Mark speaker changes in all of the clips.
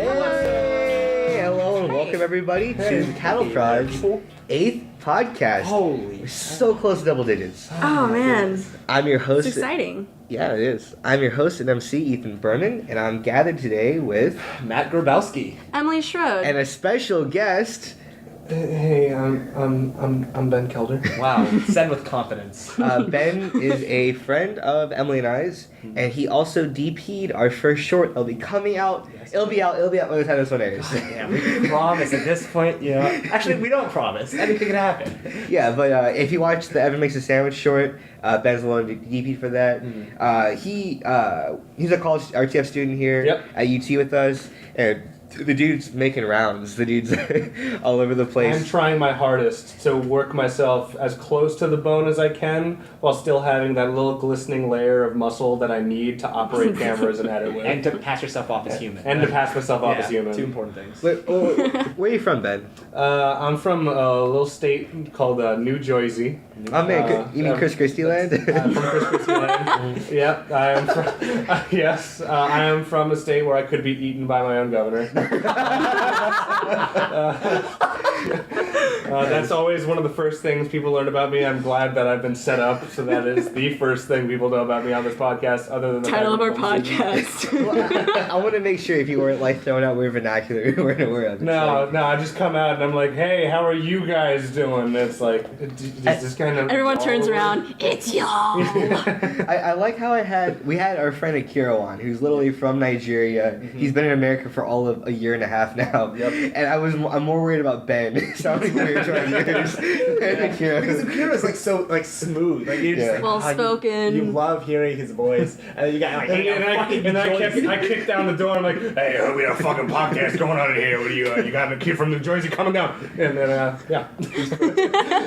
Speaker 1: Hey, hello and welcome everybody to the Cattle Pride's 8th podcast.
Speaker 2: Holy.
Speaker 1: We're so close to double digits.
Speaker 3: Oh man,
Speaker 1: I'm your host.
Speaker 3: it's exciting.
Speaker 1: Yeah, it is. I'm your host and MC, Ethan Berman, and I'm gathered today with
Speaker 2: Matt Grabowski.
Speaker 3: Emily Shrode.
Speaker 1: and a special guest.
Speaker 4: Hey, I'm Ben Kelder.
Speaker 2: Wow, said with confidence.
Speaker 1: Ben is a friend of Emily and I's, and he also DP'd our first short. It'll be coming out.
Speaker 2: Yes.
Speaker 1: It'll be out by the time this one airs.
Speaker 2: Yeah, we promise at this point, actually we don't promise. Anything can happen.
Speaker 1: Yeah, but if you watch the Evan Makes a Sandwich short, Ben's the one DP for that. He's a college RTF student here at UT with us, and the dude's making rounds. The dude's all over the place.
Speaker 4: I'm trying my hardest to work myself as close to the bone as I can while still having that little glistening layer of muscle that I need to operate cameras and edit with.
Speaker 2: And to pass yourself off as human.
Speaker 4: And to pass myself off as human.
Speaker 2: Two important things.
Speaker 1: Where are you from, Ben?
Speaker 4: I'm from a little state called New Jersey.
Speaker 1: Oh man, you mean Chris Christie land?
Speaker 4: From Chris Christie land. Yep, I am from. Yes, I am from a state where I could be eaten by my own governor. That's always one of the first things people learn about me. I'm glad that I've been set up, so that is the first thing people know about me on this podcast, other than the
Speaker 3: Title of our podcast.
Speaker 1: Well, I want to make sure if you weren't like throwing out weird vernacular, we're
Speaker 4: No, I just come out and I'm like, hey, how are you guys doing? It's like, this kind of.
Speaker 3: Everyone turns around. It's y'all.
Speaker 1: I like how we had our friend Akira on, who's literally from Nigeria. He's been in America for all of a year and a half now.
Speaker 2: Yep.
Speaker 1: And I'm more worried about Ben sounding weird to our ears than Akira.
Speaker 2: Because Akira's like so smooth. Like you're just like,
Speaker 3: Well spoken.
Speaker 2: You love hearing his voice. And you got like,
Speaker 4: I kicked down the door. I'm like, hey, we got a fucking podcast going on in here. What do you got a kid from New Jersey coming down? And then, yeah.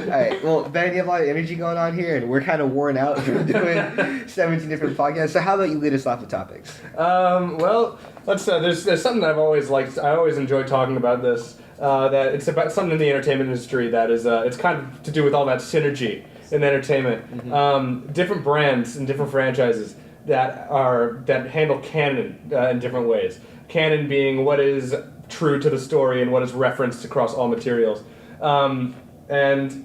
Speaker 1: Alright, well, Ben, you have a lot of energy going on here, and we're kind of worn out from doing 17 different podcasts. So how about you lead us off with topics?
Speaker 4: Well, let's. There's something I've always liked. I always enjoy talking about this. That it's about something in the entertainment industry that is. It's kind of to do with all that synergy in entertainment. Different brands and different franchises that handle canon in different ways. Canon being what is true to the story and what is referenced across all materials. And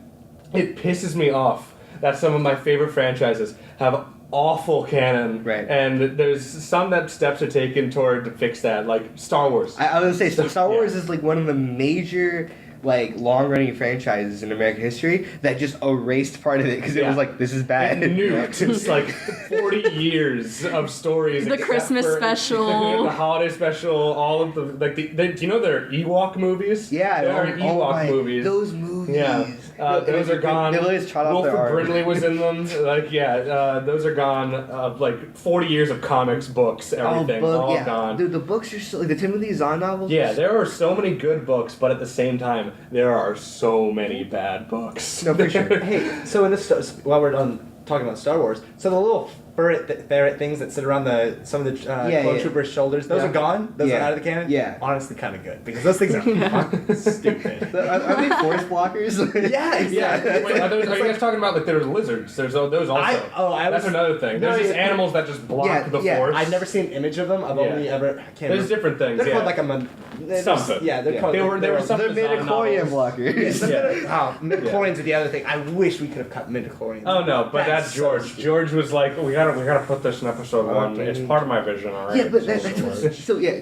Speaker 4: it pisses me off that some of my favorite franchises have awful canon,
Speaker 1: right?
Speaker 4: And there's some that steps are taken toward to fix that, like Star Wars.
Speaker 1: I was gonna say Star Wars is like one of the major long-running franchises in American history that just erased part of it because it was like, this is bad.
Speaker 4: It nuked. It's like 40 years of stories.
Speaker 3: The Christmas special.
Speaker 4: The holiday special, all of the do you know there are Ewok movies?
Speaker 1: Yeah,
Speaker 4: there are Ewok movies.
Speaker 1: Those movies.
Speaker 4: Yeah, those are gone. Wilford Brimley was in them. Those are gone. 40 years of comics, books, everything, all gone.
Speaker 1: Dude, the books are so, the Timothy Zahn novels.
Speaker 4: Yeah, there are so many good books, but at the same time, there are so many bad books.
Speaker 1: No, for sure.
Speaker 2: Hey, so in this, while we're done talking about Star Wars, so the little ferret things that sit around some of the clone troopers' shoulders, those are gone? Those are out of the canon?
Speaker 1: Yeah.
Speaker 2: Honestly, kind of good, because those things are fucking stupid.
Speaker 1: Are they force blockers?
Speaker 2: Yeah, exactly.
Speaker 4: Yeah. Wait, are you guys talking about there's lizards? There's those also. That's another thing. There's just animals that just block the force.
Speaker 2: I've never seen an image of them. I've only ever.
Speaker 4: There's different things.
Speaker 2: They're called like
Speaker 4: something.
Speaker 2: Yeah, they're called.
Speaker 4: They were something.
Speaker 1: They're midichlorian blockers.
Speaker 2: Midichlorians are the other thing. I wish we could have cut midichlorians.
Speaker 4: Oh no, but that's George. George was like, we gotta put this in episode 1. It's part of my vision, alright?
Speaker 1: Yeah, but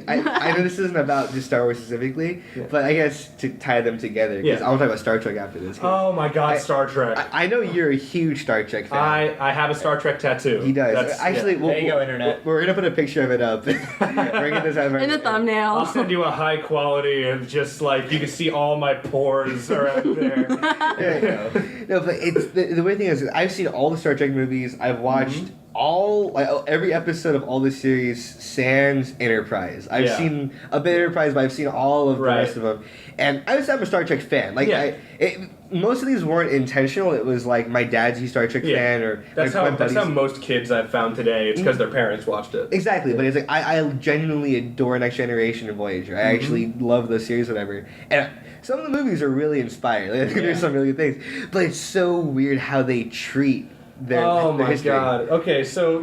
Speaker 1: I know this isn't about just Star Wars specifically, but I guess to tie them together, because I want to talk about Star Trek after this.
Speaker 4: Oh my god, Star Trek.
Speaker 1: I know you're a huge Star Trek fan.
Speaker 4: I have a Star Trek tattoo.
Speaker 1: He does. Actually,
Speaker 2: there you go, internet.
Speaker 1: We're gonna put a picture of it up. We're gonna this out
Speaker 3: in the thumbnail.
Speaker 4: I'll send you a high quality of just you can see all my pores around there.
Speaker 1: There you go. No, but it's the weird thing is I've seen all the Star Trek movies. I've watched every episode of all the series sans Enterprise. I've seen a bit of Enterprise, but I've seen all of the rest of them. And I'm a Star Trek fan. Most of these weren't intentional. It was like my dad's a Star Trek fan, or
Speaker 4: that's how most kids I've found today. It's because their parents watched it.
Speaker 1: Exactly, but it's like I genuinely adore Next Generation and Voyager. I actually love those series, whatever. And some of the movies are really inspired. There's some really good things, but it's so weird how they treat their
Speaker 4: my
Speaker 1: history.
Speaker 4: god. Okay, so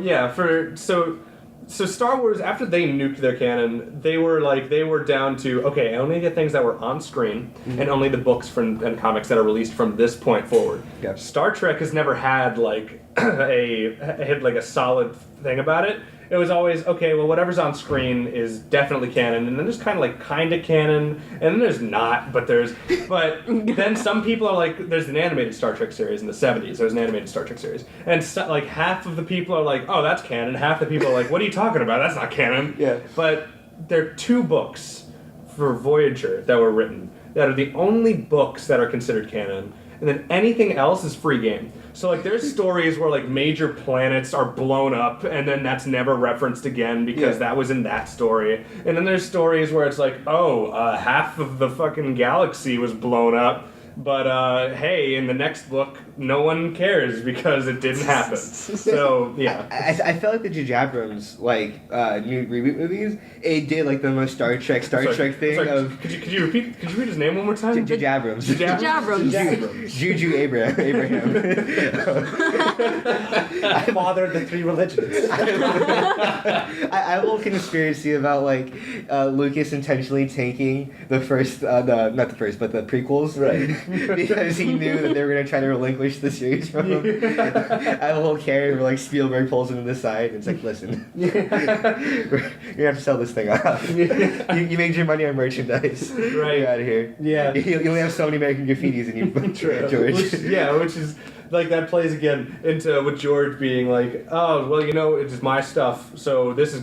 Speaker 4: So Star Wars, after they nuked their canon, they were down to, okay, only the things that were on screen and only the books and comics that are released from this point forward.
Speaker 1: Yeah.
Speaker 4: Star Trek has never had like a solid thing about it. It was always, okay, well, whatever's on screen is definitely canon, and then there's kind of canon, and then there's not, but then some people are like, there's an animated Star Trek series in the 70s, there was an animated Star Trek series, and like half of the people are like, oh, that's canon, half the people are like, what are you talking about, that's not canon.
Speaker 1: Yeah.
Speaker 4: But there are 2 books for Voyager that were written that are the only books that are considered canon, and then anything else is free game. So, like, there's stories where, like, major planets are blown up, and then that's never referenced again because that was in that story. And then there's stories where it's like, half of the fucking galaxy was blown up, but, hey, in the next book, no one cares because it didn't happen. So, yeah.
Speaker 1: I felt like the J.J. Abrams, new reboot movies, it did, like, the most Star Trek thing of...
Speaker 4: Could you repeat his name one more time?
Speaker 1: J.J. Abrams.
Speaker 3: J.J. Abrams.
Speaker 1: Juju Abraham.
Speaker 2: I fathered the 3 religions.
Speaker 1: I have a little conspiracy about, Lucas intentionally tanking the first, not the first, but the prequels.
Speaker 2: Right.
Speaker 1: Because he knew that they were going to try to relinquish the series from him. I have a whole carry where, Spielberg pulls him to the side and it's like, listen, you're going to have to sell this thing off. You made your money on merchandise.
Speaker 4: Right.
Speaker 1: You're out of here.
Speaker 2: Yeah.
Speaker 1: You only have so many American graffitis in you, George.
Speaker 4: Which is... Like, that plays again into with George being like, oh, well, it's my stuff, so this is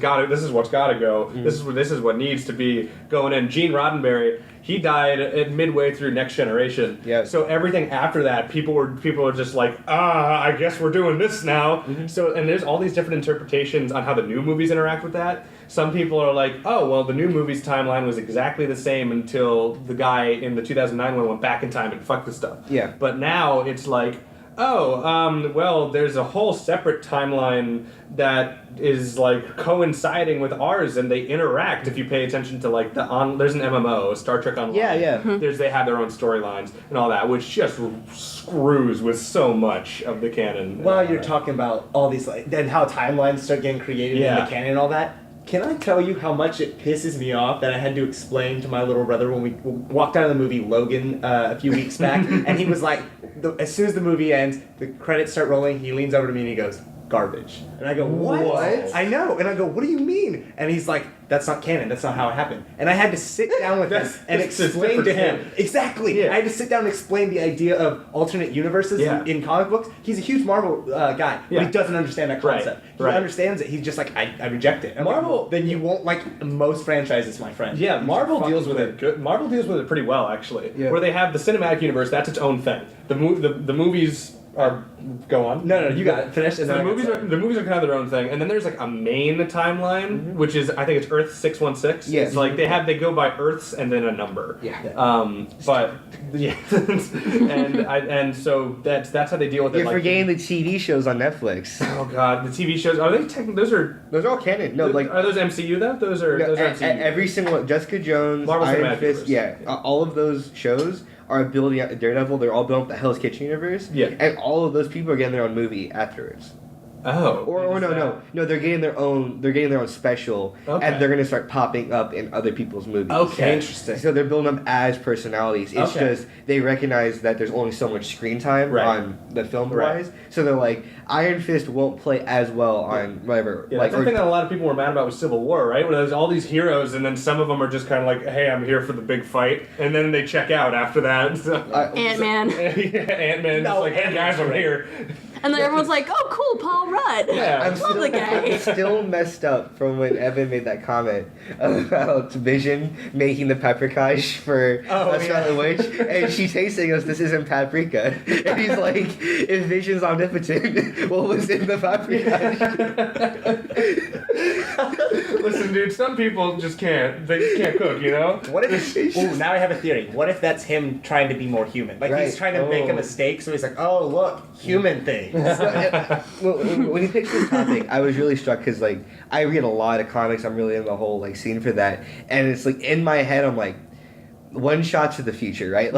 Speaker 4: what's gotta go. This is what needs to be going in. Gene Roddenberry, he died at midway through Next Generation.
Speaker 1: Yeah.
Speaker 4: So everything after that, people are just like, I guess we're doing this now. Mm-hmm. So, and there's all these different interpretations on how the new movies interact with that. Some people are like, oh, well, the new movie's timeline was exactly the same until the guy in the 2009 one went back in time and fucked the stuff.
Speaker 1: Yeah.
Speaker 4: But now it's like, well, there's a whole separate timeline that is coinciding with ours, and they interact. If you pay attention to there's an MMO, Star Trek Online.
Speaker 1: Yeah.
Speaker 4: They have their own storylines and all that, which just screws with so much of the canon.
Speaker 2: While you're talking about all these, then how timelines start getting created in the canon and all that. Can I tell you how much it pisses me off that I had to explain to my little brother when we walked out of the movie Logan a few weeks back, and he was like, as soon as the movie ends, the credits start rolling, he leans over to me and he goes, garbage. And I go, what? I know. And I go, what do you mean? And he's like, that's not canon. That's not how it happened. And I had to sit down with him and explain to him. Exactly. Yeah. I had to sit down and explain the idea of alternate universes in comic books. He's a huge Marvel guy, but he doesn't understand that concept. He understands it. He's just like, I reject it.
Speaker 4: Marvel,
Speaker 2: then you won't like most franchises, my friend.
Speaker 4: Yeah, Marvel deals with it good. Marvel deals with it pretty well, actually. Yeah. Where they have the cinematic universe, that's its own thing. The movies are go on.
Speaker 2: No, you got it. Finish.
Speaker 4: So the movies are kind of their own thing, and then there's a main timeline, which is I think it's Earth 616.
Speaker 1: Yeah.
Speaker 4: It's they go by Earths and then a number.
Speaker 1: Yeah.
Speaker 4: But yeah, and so that's how they deal with it.
Speaker 1: You're forgetting the TV shows on Netflix.
Speaker 4: Oh God, the TV shows are they those are
Speaker 1: all canon. No,
Speaker 4: are those MCU though? Those are MCU.
Speaker 1: Every single one, Jessica Jones,
Speaker 4: Marvel
Speaker 1: Iron Fist,
Speaker 4: Universe.
Speaker 1: all of those shows are building out Daredevil. They're all built up the Hell's Kitchen universe.
Speaker 4: Yeah.
Speaker 1: And all of those people are getting their own movie afterwards.
Speaker 4: Oh.
Speaker 1: Or no, they're getting their own special, and they're gonna start popping up in other people's movies.
Speaker 2: Okay, interesting.
Speaker 1: So they're building them as personalities. It's just they recognize that there's only so much screen time on the film wise. So they're like, Iron Fist won't play as well on whatever.
Speaker 4: Yeah, that's the thing that a lot of people were mad about with Civil War, right? Where there's all these heroes, and then some of them are just kind of like, hey, I'm here for the big fight, and then they check out after that. So,
Speaker 3: Ant-Man.
Speaker 4: Ant-Man, just like, hey guys, I'm here.
Speaker 3: And then everyone's like, oh, cool, Paul Rudd.
Speaker 4: Yeah.
Speaker 3: Love the guy.
Speaker 1: I'm still messed up from when Evan made that comment about Vision making the paprikash for Scarlet Witch, and she tastes it and goes, this isn't paprika. And he's like, if Vision's omnipotent, what was in the paprikash?
Speaker 4: Listen, dude, some people just can't. They just can't cook, you know?
Speaker 2: What if... Ooh, now I have a theory. What if that's him trying to be more human? He's trying to make a mistake, so he's like, oh, look, human thing.
Speaker 1: When he picked this topic, I was really struck because I read a lot of comics. I'm really in the whole scene for that, and it's in my head I'm like, one shot to the future, right?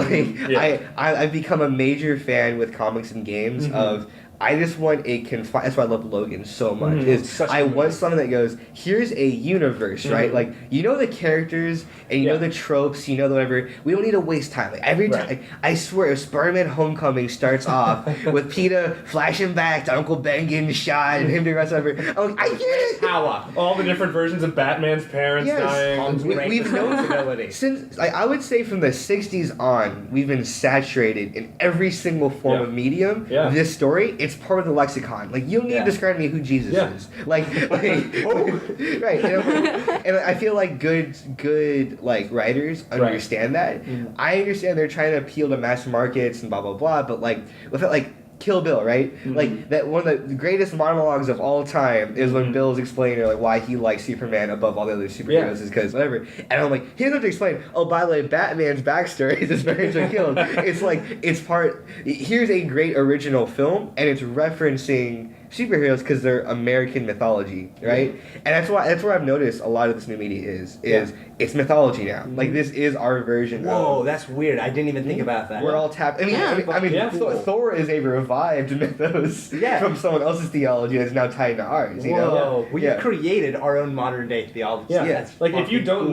Speaker 1: I've become a major fan with comics and games of I just want a confined. That's why I love Logan so much. Is
Speaker 2: Such a
Speaker 1: I
Speaker 2: good
Speaker 1: want
Speaker 2: movie.
Speaker 1: something that goes, here's a universe, right? Like you know the characters and you know the tropes, you know the whatever. We don't need to waste time. Like every time, I swear, if Spider-Man: Homecoming starts off with Peter flashing back to Uncle Ben getting shot and him doing whatever, I'm like, I get it.
Speaker 2: Power.
Speaker 4: All the different versions of Batman's parents dying.
Speaker 1: We've known since I would say from the '60s on, we've been saturated in every single form of medium. This story, it's part of the lexicon. Like you don't need to describe to me who Jesus is. Like right. And I feel like good like writers understand that. I understand they're trying to appeal to mass markets and blah blah blah, but like with it, like Kill Bill, right? Like that one of the greatest monologues of all time is when Bill's explaining like why he likes Superman above all the other superheroes is because whatever. And I'm like, he doesn't have to explain. Oh, by the way, Batman's backstory is his parents are killed. It's like it's part. Here's a great original film, and it's referencing superheroes because they're American mythology, right? And that's where I've noticed a lot of this new media is it's mythology now. Like this is our version.
Speaker 2: Whoa,
Speaker 1: of...
Speaker 2: that's weird. I didn't even think about that.
Speaker 1: We're all tapped. I mean,
Speaker 2: cool.
Speaker 1: Thor is a revived mythos from someone else's theology that's now tied to ours. You know?
Speaker 2: We created our own modern day theology.
Speaker 4: Like if you don't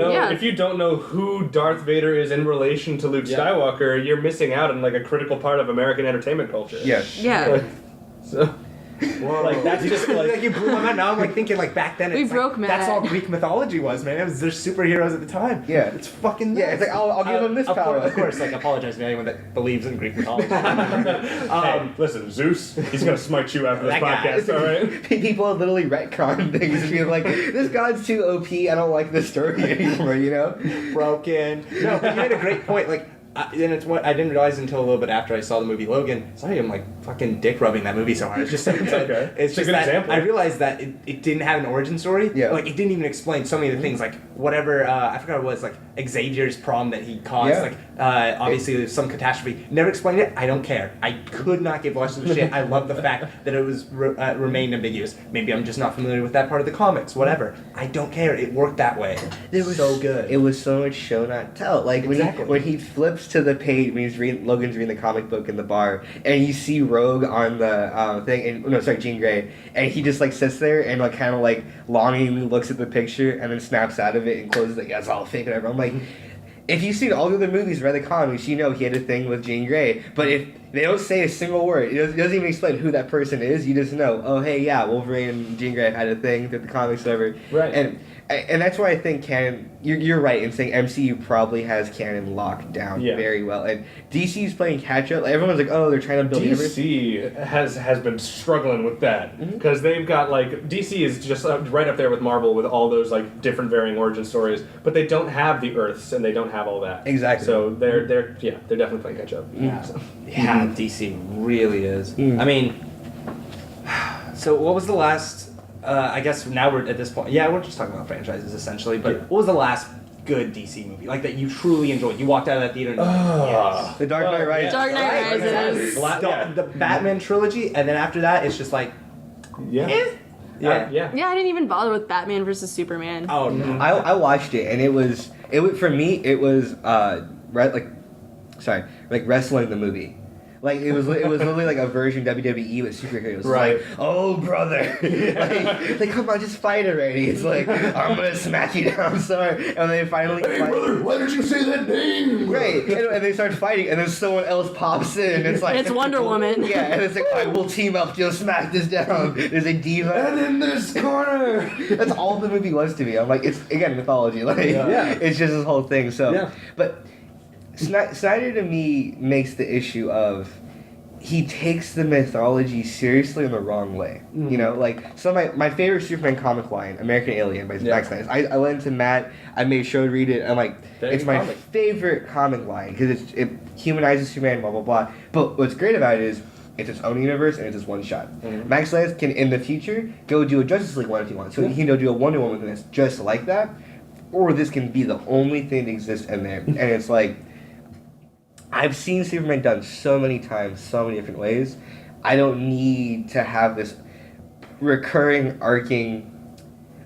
Speaker 4: know who Darth Vader is in relation to Luke Skywalker, you're missing out on like a critical part of American entertainment culture. So.
Speaker 2: Whoa, like that's just like you blew my mind. Now I'm like thinking like back then. It's
Speaker 3: broke Matt.
Speaker 2: That's all Greek mythology was, man. There's superheroes at the time.
Speaker 1: Yeah,
Speaker 2: it's fucking nuts.
Speaker 1: Yeah, it's like I'll give them this power.
Speaker 2: Of course, like apologize to anyone that believes in Greek mythology.
Speaker 4: Hey, listen, Zeus, he's gonna smite you after this podcast. All right.
Speaker 1: People literally retcon things and be like, "This god's too OP. I don't like this story anymore." You know,
Speaker 2: broken. No, but you made a great point. Like. And it's what I didn't realize until a little bit after I saw the movie Logan. Sorry, I'm like fucking dick rubbing that movie so hard. It's just so good. It's just
Speaker 4: a good
Speaker 2: that
Speaker 4: example.
Speaker 2: I realized that it didn't have an origin story. Like it didn't even explain so many of the things. Like whatever I forgot what it was, like Xavier's prom that he caused. Like obviously there's some catastrophe. Never explained it. I don't care. I could not give less of a shit. I love the fact that it was remained ambiguous. Maybe I'm just not familiar with that part of the comics. Whatever. I don't care. It worked that way.
Speaker 1: It was
Speaker 2: so good.
Speaker 1: It was so much show not tell. Like when he flips to the page when Logan's reading the comic book in the bar, and you see Rogue on the thing, and Jean Grey, and he just like sits there and like kind of like longingly looks at the picture and then snaps out of it and closes it. Yeah, it's all fake and everything. I'm like, if you've seen all the other movies, read the comics, you know he had a thing with Jean Grey. But if they don't say a single word, it doesn't even explain who that person is. You just know, oh hey, yeah, Wolverine and Jean Grey have had a thing through the comics, whatever.
Speaker 2: Right.
Speaker 1: And that's why I think canon. You're right in saying MCU probably has canon locked down very well, and DC's playing catch up. Everyone's like, oh, they're trying to build.
Speaker 4: DC has been struggling with that because they've got like DC is just right up there with Marvel with all those like different varying origin stories, but they don't have the Earths and they don't have all that.
Speaker 1: Exactly.
Speaker 4: So they're definitely playing catch up.
Speaker 2: Yeah, DC really is. I mean, so what was the last? I guess now we're at this point. Yeah, we're just talking about franchises essentially. But what was the last good DC movie like that you truly enjoyed? You walked out of that theater and you're like, yes.
Speaker 1: The Dark Knight Rises.
Speaker 3: Dark Knight Rises.
Speaker 2: The Batman trilogy, and then after that, it's just like,
Speaker 4: Yeah,
Speaker 3: I didn't even bother with Batman versus Superman.
Speaker 2: Oh no.
Speaker 1: I watched it, and it was for me. It was wrestling the movie. Like it was literally like a version of WWE with superheroes. It's like, oh brother, like come on, just fight already. It's like I'm gonna smack you down, sorry. And they finally,
Speaker 5: brother, why did you say that name?
Speaker 1: Right, and they start fighting, and then someone else pops in. And it's like
Speaker 3: it's Wonder Woman.
Speaker 1: Yeah, and it's like, all right, we'll team up, you'll smack this down. There's a diva,
Speaker 5: and in this corner.
Speaker 1: That's all the movie was to me. I'm like, it's again mythology. Like it's just this whole thing. So, but. Snyder to me makes the issue of he takes the mythology seriously in the wrong way. You know, like so my favorite Superman comic line, American Alien by Zack Snyder. I went to Matt, I made Shrode read it. I'm like, it's my favorite comic line because it humanizes Superman, blah blah blah. But what's great about it is it's its own universe and it's its one shot. Max Landis can in the future go do a Justice League one if he wants. So he can go do a Wonder Woman that's just like that, or this can be the only thing that exists in there, and it's like. I've seen Superman done so many times, so many different ways. I don't need to have this recurring arcing.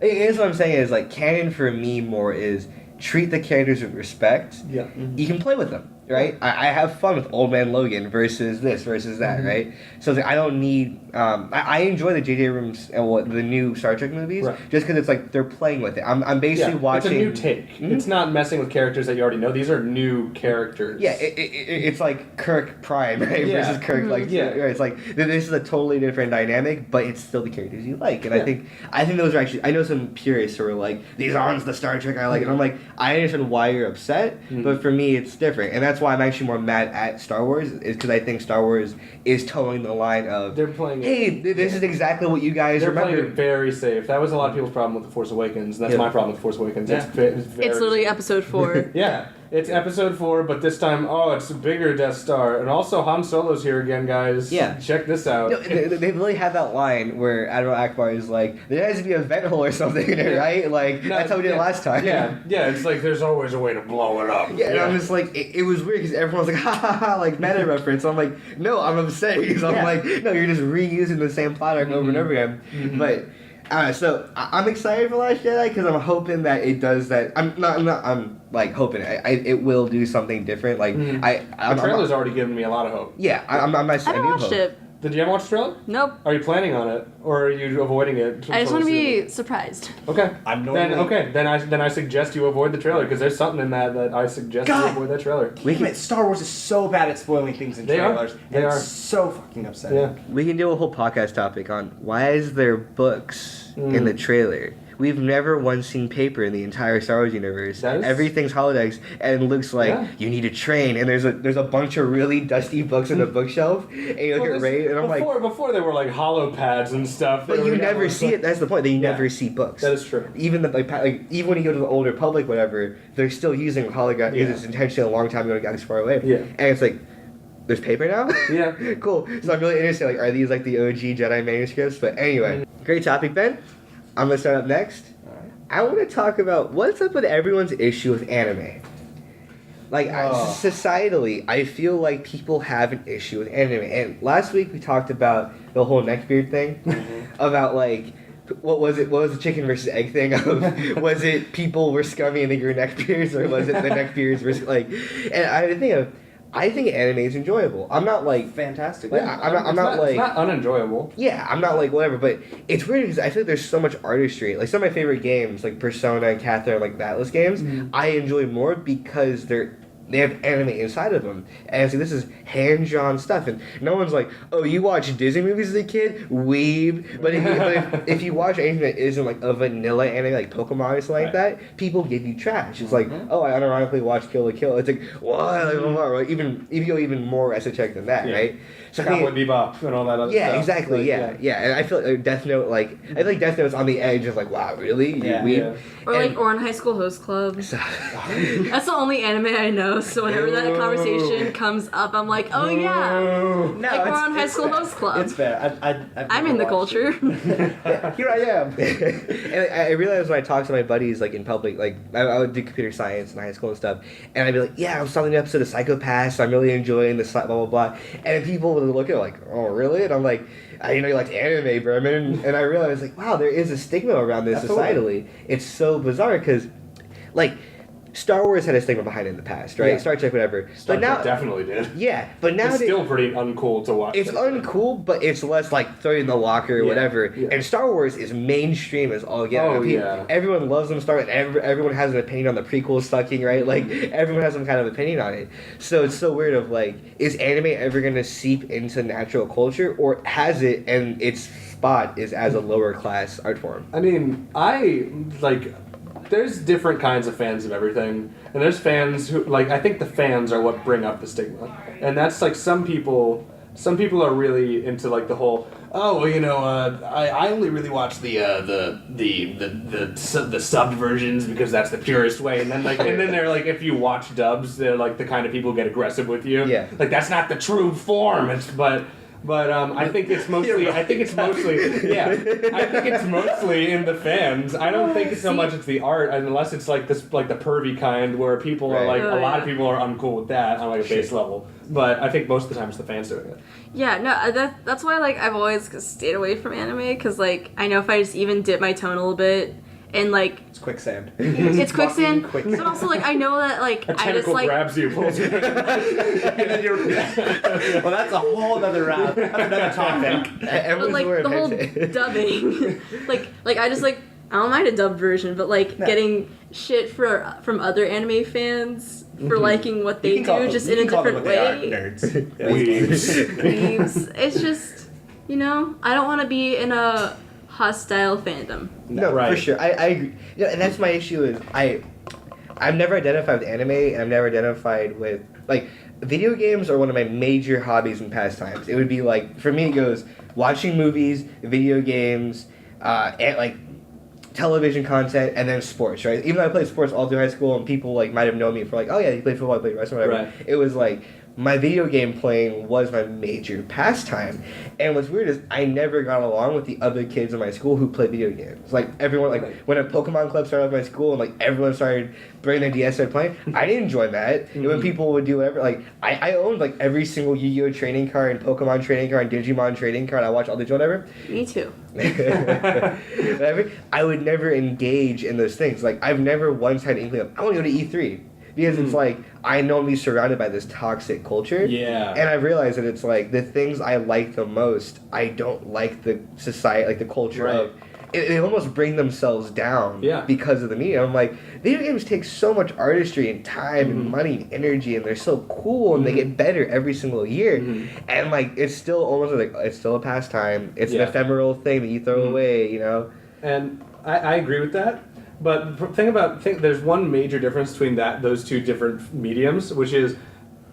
Speaker 1: I guess what I'm saying is like canon for me more is treat the characters with respect.
Speaker 2: Yeah.
Speaker 1: You can play with them. right? I have fun with Old Man Logan versus this versus that, right? So it's like, I don't need. I enjoy the J.J. Abrams and the new Star Trek movies just because it's like they're playing with it. I'm basically watching.
Speaker 4: It's a new take. Mm-hmm. It's not messing with characters that you already know. These are new characters.
Speaker 1: Yeah, it's like Kirk Prime, right? Versus Kirk, like it's like this is a totally different dynamic, but it's still the characters you like, and I think those are actually. I know some purists who are like, these aren't the Star Trek I like, and I'm like, I understand why you're upset, but for me it's different, and that's why I'm actually more mad at Star Wars, is because I think Star Wars is towing the line of
Speaker 4: they're playing.
Speaker 1: Hey, this is exactly what you guys remember.
Speaker 4: They're playing it very safe. That was a lot of people's problem with The Force Awakens, and that's my problem with The Force Awakens. Yeah. It's
Speaker 3: literally episode 4.
Speaker 4: Yeah. It's episode 4, but this time, it's a bigger Death Star. And also, Han Solo's here again, guys.
Speaker 1: Yeah.
Speaker 4: Check this out.
Speaker 1: No, they really have that line where Admiral Akbar is like, there has to be a vent hole or something in it, right? Like, that's how we did it last time.
Speaker 4: Yeah, it's like, there's always a way to blow it up.
Speaker 1: Yeah, and I'm just like, it was weird because everyone was like, ha ha ha, like, meta reference. I'm like, no, I'm upset because I'm like, no, you're just reusing the same plot arc over and over again. But... so I'm excited for Last Jedi because I'm hoping that it does that. I'm like hoping it will do something different. Like
Speaker 4: the trailer's already given me a lot of hope.
Speaker 1: Yeah, I'm not.
Speaker 3: I haven't watched it.
Speaker 4: Did you ever watch the trailer?
Speaker 3: Nope.
Speaker 4: Are you planning on it, or are you avoiding it?
Speaker 3: I just want to be surprised.
Speaker 4: Okay. Then I suggest you avoid the trailer because there's something in that I suggest you avoid that trailer.
Speaker 2: Star Wars is so bad at spoiling things in trailers.
Speaker 4: They are
Speaker 2: so fucking upsetting.
Speaker 4: Yeah.
Speaker 1: We can do a whole podcast topic on why is there books in the trailer. We've never once seen paper in the entire Star Wars universe. Everything's holodecks, and Luke's like, you need to train, and there's a bunch of really dusty books in the bookshelf, and you look at Ray, and I'm
Speaker 4: before they were like hollow pads and stuff.
Speaker 1: But you never see it. That's the point. That you never see books.
Speaker 4: That is true.
Speaker 1: Even even when you go to the Old Republic, whatever, they're still using holograph. Yeah. It's intentionally a long time ago, Galaxy Far Away.
Speaker 4: Yeah.
Speaker 1: And it's like, there's paper now?
Speaker 4: Yeah.
Speaker 1: Cool. So I'm really interested, like, are these like the OG Jedi manuscripts? But anyway, great topic, Ben. I'm going to start up next. I want to talk about what's up with everyone's issue with anime. Like, societally, I feel like people have an issue with anime. And last week we talked about the whole neckbeard thing. About, like, what was it? What was the chicken versus egg thing? Was it people were scummy and they grew neckbeards? Or was it the neckbeards were, like... And I think anime is enjoyable. I'm not like
Speaker 2: fantastic.
Speaker 1: Like, I'm not like
Speaker 4: it's not unenjoyable.
Speaker 1: Yeah, I'm not like whatever. But it's weird because I feel like there's so much artistry. Like some of my favorite games, like Persona and Catherine, like Atlas games, I enjoy more because they have anime inside of them. And so this is hand-drawn stuff. And no one's like, oh, you watch Disney movies as a kid? Weeb. But if you watch anything that isn't like a vanilla anime, like Pokemon or something like that, people give you trash. It's like, oh, I unironically watched Kill la Kill. It's like, what? Like, even if you go even more esoteric than that, right? So
Speaker 4: Cowboy Bebop and all that other stuff.
Speaker 1: Yeah, exactly, like, yeah. And I feel like Death Note, I feel like Death Note's on the edge of like, wow, really?
Speaker 3: Yeah. Or like Ouran High School Host Club. That's the only anime I know, so whenever that conversation comes up, I'm like, oh yeah. No, like Ouran High School Host Club.
Speaker 2: It's fair.
Speaker 3: I'm in the culture.
Speaker 2: Here I am.
Speaker 1: And I realized when I talk to my buddies like in public, like I would do computer science in high school and stuff, and I'd be like, yeah, I'm starting an episode of Psychopaths, I'm really enjoying this, blah, blah, blah. And people would look at it like, oh, really? And I'm like, I didn't know you liked anime, Berman. And I realized, like, wow, there is a stigma around this societally. It's so bizarre because, like, Star Wars had a stigma behind it in the past, right? Yeah. Star Trek, whatever.
Speaker 4: Star Trek definitely did.
Speaker 1: Yeah, but now
Speaker 4: it's still pretty uncool to watch.
Speaker 1: It's uncool, but it's less like throw it in the locker or whatever. Yeah. And Star Wars is mainstream as all get. Everyone loves them. Star Wars. Everyone has an opinion on the prequel sucking, right? Like everyone has some kind of opinion on it. So it's so weird. Of like, is anime ever gonna seep into natural culture, or has it and its spot is as a lower class art form?
Speaker 4: I mean, there's different kinds of fans of everything, and there's fans who, like, I think the fans are what bring up the stigma, and that's like some people are really into like the whole, oh, well, you know, I only really watch the subbed versions because that's the purest way, and then they're like, if you watch dubs, they're like the kind of people who get aggressive with you, like that's not the true form, But I think it's mostly. I think it's mostly in the fans. I don't think it's so much it's the art, unless it's like this, like the pervy kind where people are like a lot of people are uncool with that on like a base level. But I think most of the time it's the fans doing it.
Speaker 3: Yeah, no, that's why like I've always stayed away from anime because like I know if I just even dip my toe a little bit, and like
Speaker 2: It's quicksand.
Speaker 3: it's quicksand.
Speaker 2: Quicksand.
Speaker 3: But also like I know that like
Speaker 4: A
Speaker 3: I just
Speaker 4: tentacle
Speaker 3: like
Speaker 4: grabs you. Pulls you.
Speaker 2: And then you're, well, that's a whole other route. That's another topic.
Speaker 3: but
Speaker 1: Everyone's
Speaker 3: like
Speaker 1: wearing
Speaker 3: the whole
Speaker 1: headset.
Speaker 3: dubbing, like I just like I don't mind a dubbed version, but like getting shit from other anime fans for liking what they do just in a different way.
Speaker 2: Nerds.
Speaker 3: Weebs. It's just, you know, I don't want to be in a hostile fandom.
Speaker 1: No,
Speaker 4: Right.
Speaker 1: for sure. I agree. Yeah, and that's my issue is I've never identified with anime, and I've never identified with like video games are one of my major hobbies and pastimes. It would be like for me it goes watching movies, video games, and like television content, and then sports, right? Even though I played sports all through high school and people like might have known me for like, oh yeah, you played football, you played wrestling, whatever.
Speaker 4: Right.
Speaker 1: It was like my video game playing was my major pastime. And what's weird is I never got along with the other kids in my school who played video games. Like everyone, like when a Pokemon club started at my school and like everyone started bringing their DS started playing, I didn't join that. And when people would do whatever, like I owned like every single Yu-Gi-Oh trading card and Pokemon trading card and Digimon trading card. I watched all the whatever.
Speaker 3: Me too.
Speaker 1: I would never engage in those things. Like I've never once had an inkling of I want to go to E3 because it's like I know I'm surrounded by this toxic culture.
Speaker 4: Yeah.
Speaker 1: And I realized that it's like the things I like the most, I don't like the society, like the culture
Speaker 4: Right.
Speaker 1: of. They almost bring themselves down because of the media. I'm like, video games take so much artistry and time and money and energy, and they're so cool, and they get better every single year. And like, it's still almost like it's still a pastime. It's an ephemeral thing that you throw away, you know.
Speaker 4: And I agree with that. But the thing there's one major difference between those two different mediums, which is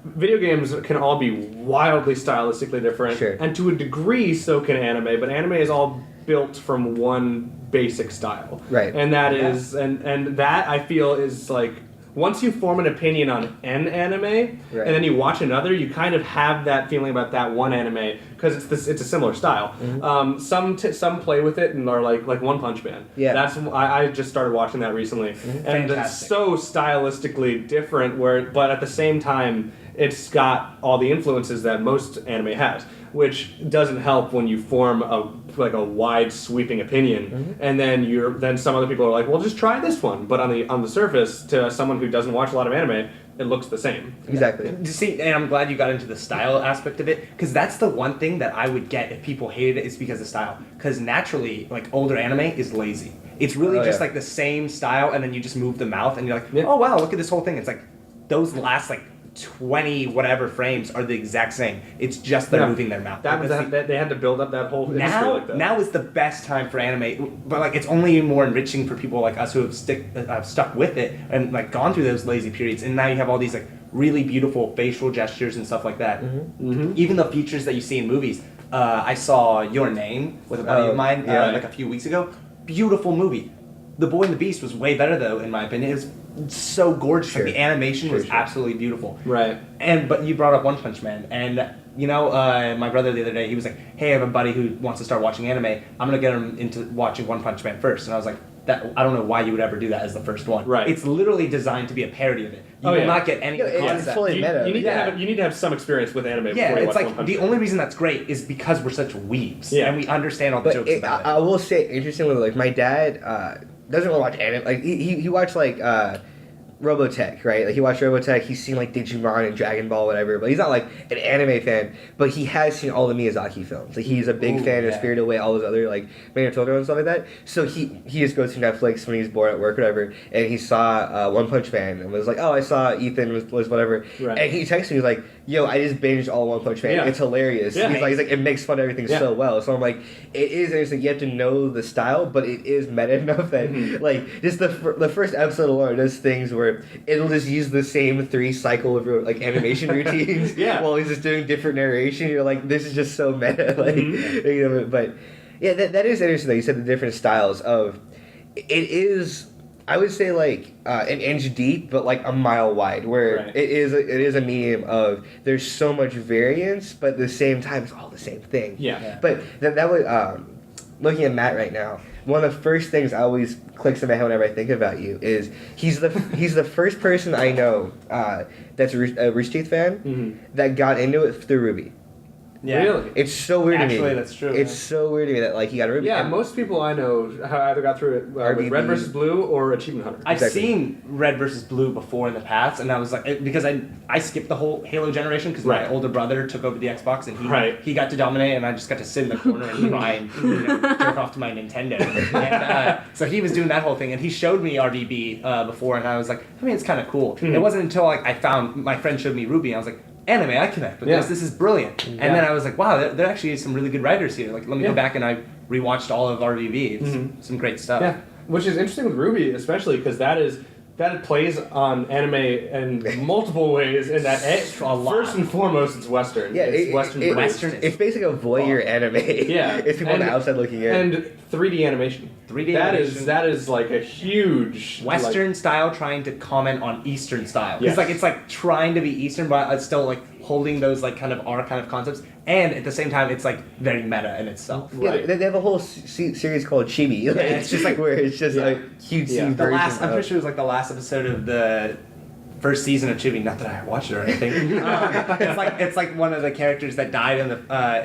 Speaker 4: video games can all be wildly stylistically different, and to a degree so can anime, but anime is all built from one basic style.
Speaker 1: Right.
Speaker 4: And that is and that I feel is like once you form an opinion on an anime and then you watch another, you kind of have that feeling about that one anime because it's a similar style. Some play with it and are like One Punch Man.
Speaker 1: Yeah.
Speaker 4: That's I just started watching that recently, and it's so stylistically different. But at the same time, it's got all the influences that most anime has, which doesn't help when you form a wide sweeping opinion, and then some other people are like, well, just try this one. But on the surface, to someone who doesn't watch a lot of anime, it looks the same.
Speaker 1: Exactly.
Speaker 2: See, and I'm glad you got into the style aspect of it, because that's the one thing that I would get if people hated it is because of style. Because naturally, like older anime is lazy. It's really just like the same style, and then you just move the mouth, and you're like, oh wow, look at this whole thing. It's like those last 20 whatever frames are the exact same. It's just they're moving their mouth.
Speaker 4: They had to build up that whole industry like that.
Speaker 2: Now is the best time for anime, but it's only more enriching for people like us who have stuck with it and gone through those lazy periods. And now you have all these really beautiful facial gestures and stuff like that. Even the features that you see in movies. I saw Your Name with a buddy of mine a few weeks ago. Beautiful movie. The Boy and the Beast was way better though, in my opinion. It was so gorgeous. The animation was absolutely beautiful.
Speaker 4: Right.
Speaker 2: But you brought up One Punch Man, and my brother the other day, he was like, "Hey, I have a buddy who wants to start watching anime. I'm gonna get him into watching One Punch Man first." And I was like, I don't know why you would ever do that as the first one.
Speaker 4: Right.
Speaker 2: It's literally designed to be a parody of it. You will not get any concept.
Speaker 1: It's fully meta.
Speaker 4: You need to have some experience with anime.
Speaker 2: Yeah,
Speaker 4: before you
Speaker 2: it's
Speaker 4: watch One Punch
Speaker 2: the
Speaker 4: Man.
Speaker 2: only reason that's great is because we're such weebs, and we understand all the jokes about it.
Speaker 1: I will say, interestingly, my dad doesn't really watch anime. He watched Robotech, right? He watched Robotech. He's seen Digimon and Dragon Ball, whatever. But he's not an anime fan. But he has seen all the Miyazaki films. He's a big fan of Spirited Away, all those other Man of Totoro and stuff like that. So he just goes to Netflix when he's bored at work, whatever. And he saw One Punch Man and was like, "Oh, I saw Ethan was whatever." Right. And he texted me, he's like, "Yo, I just binged all One Punch Man. It's hilarious."
Speaker 4: Yeah.
Speaker 1: He's like, it makes fun of everything so well. So I'm like, it is interesting. You have to know the style, but it is meta enough that just the first episode alone does things where it'll just use the same 3 cycle of animation routines while he's just doing different narration. You're like, this is just so meta. But yeah, that is interesting that you said the different styles of it is. I would say an inch deep, but a mile wide, where it is a medium of there's so much variance, but at the same time it's all the same thing.
Speaker 4: Yeah.
Speaker 1: But that would looking at Matt right now, one of the first things I always clicks in my head whenever I think about you is he's the first person I know that's a Rooster Teeth fan that got into it through Ruby.
Speaker 2: Yeah.
Speaker 4: Really?
Speaker 1: It's so weird to me.
Speaker 2: Actually, that's true.
Speaker 1: It's so weird to me that like he got a Ruby.
Speaker 4: Yeah,
Speaker 1: and
Speaker 4: most people I know have either got through it with
Speaker 1: RBB.
Speaker 4: Red vs. Blue or Achievement Hunter.
Speaker 2: I've
Speaker 1: Exactly.
Speaker 2: seen Red versus Blue before in the past, and I was like, because I skipped the whole Halo generation because my
Speaker 4: Right.
Speaker 2: older brother took over the Xbox and
Speaker 4: Right.
Speaker 2: he got to dominate, and I just got to sit in the corner and try and jerk off to my Nintendo. And so he was doing that whole thing, and he showed me RVB before, and I was like, I mean, it's kind of cool. It wasn't until like I found my friend showed me Ruby, and I was like, anime, I connect with this. This is brilliant. And then I was like, wow, there actually is some really good writers here. Like, let me go back and I rewatched all of RVB. It's some great stuff.
Speaker 4: Yeah, which is interesting with Ruby, especially because that plays on anime in multiple ways. In that, first and foremost, it's Western.
Speaker 1: Yeah,
Speaker 4: it's Western.
Speaker 2: Western.
Speaker 1: It's basically a voyeur anime.
Speaker 4: Yeah,
Speaker 1: It's people on the outside looking in.
Speaker 4: And 3D animation.
Speaker 2: 3D
Speaker 4: That
Speaker 2: animation.
Speaker 4: that is like a huge
Speaker 2: Western style trying to comment on Eastern style.
Speaker 4: Yes.
Speaker 2: It's like trying to be Eastern, but it's still like holding those like kind of our kind of concepts, and at the same time, it's like very meta in itself.
Speaker 1: Yeah, they have a whole series called Chibi. Like,
Speaker 2: it's just like-
Speaker 1: where it's just a cute
Speaker 4: Yeah.
Speaker 2: The last, I'm pretty sure it was like the last episode of the first season of Chibi. Not that I watched it or anything. It's like one of the characters that died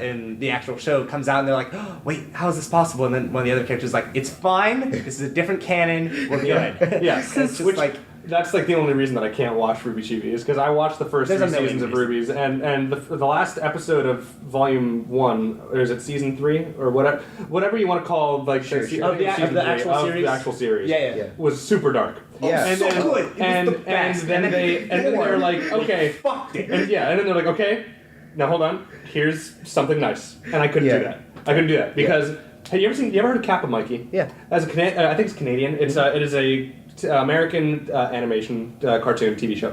Speaker 2: in the actual show comes out and they're like, oh, wait, how is this possible? And then one of the other characters is like, it's fine. This is a different canon. We're good.
Speaker 4: Yes,
Speaker 2: It's just like.
Speaker 4: That's like the only reason that I can't watch Ruby Chibi is because I watched the first
Speaker 2: There's a
Speaker 4: 3
Speaker 2: million
Speaker 4: seasons of
Speaker 2: reasons.
Speaker 4: Rubies and the last episode of Volume 1, or is it Season 3 or whatever you want to call like
Speaker 1: Sure,
Speaker 4: the,
Speaker 1: sure.
Speaker 2: Of the
Speaker 4: season
Speaker 2: actual
Speaker 4: 3
Speaker 2: series?
Speaker 4: the actual series
Speaker 2: Yeah.
Speaker 4: was super dark.
Speaker 1: Yeah.
Speaker 4: and
Speaker 2: so
Speaker 4: then,
Speaker 2: good. It was
Speaker 4: and
Speaker 2: the best.
Speaker 4: and then
Speaker 2: And
Speaker 4: they
Speaker 2: then
Speaker 4: they're like, okay,
Speaker 2: Fucked it.
Speaker 4: and then they're like, okay, now hold on, here's something nice, and I couldn't
Speaker 1: Yeah.
Speaker 4: do that. I couldn't do that because have you ever heard of Kappa Mikey?
Speaker 1: Yeah.
Speaker 4: As a I think it's Canadian. It is a American animation cartoon TV show.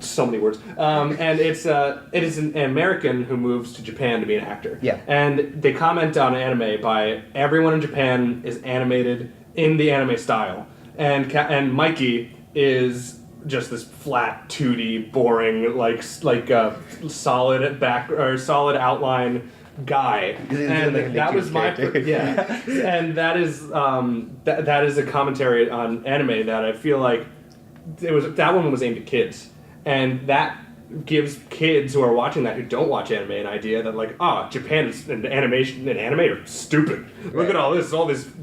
Speaker 4: So many words. And it is an American who moves to Japan to be an actor.
Speaker 1: Yeah.
Speaker 4: And they comment on anime by everyone in Japan is animated in the anime style, and Mikey is just this flat 2D boring like solid back or solid outline guy, and that was my and that is that is a commentary on anime that I feel like that one was aimed at kids, and that gives kids who are watching that who don't watch anime an idea that like Japan and animation and anime are stupid. Look at all this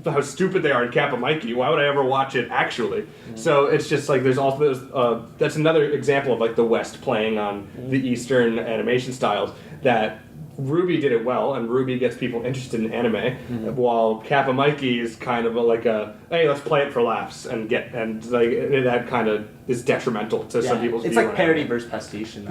Speaker 4: how stupid they are in Kappa Mikey. Why would I ever watch it actually? So it's just like there's that's another example of like the West playing on the Eastern animation styles that. Ruby did it well, and Ruby gets people interested in anime, while Kappa Mikey is kind of like a hey, let's play it for laughs and that kind of is detrimental to some people's.
Speaker 2: It's
Speaker 4: view
Speaker 2: like
Speaker 4: on
Speaker 2: parody
Speaker 4: anime.
Speaker 2: versus pastiche, and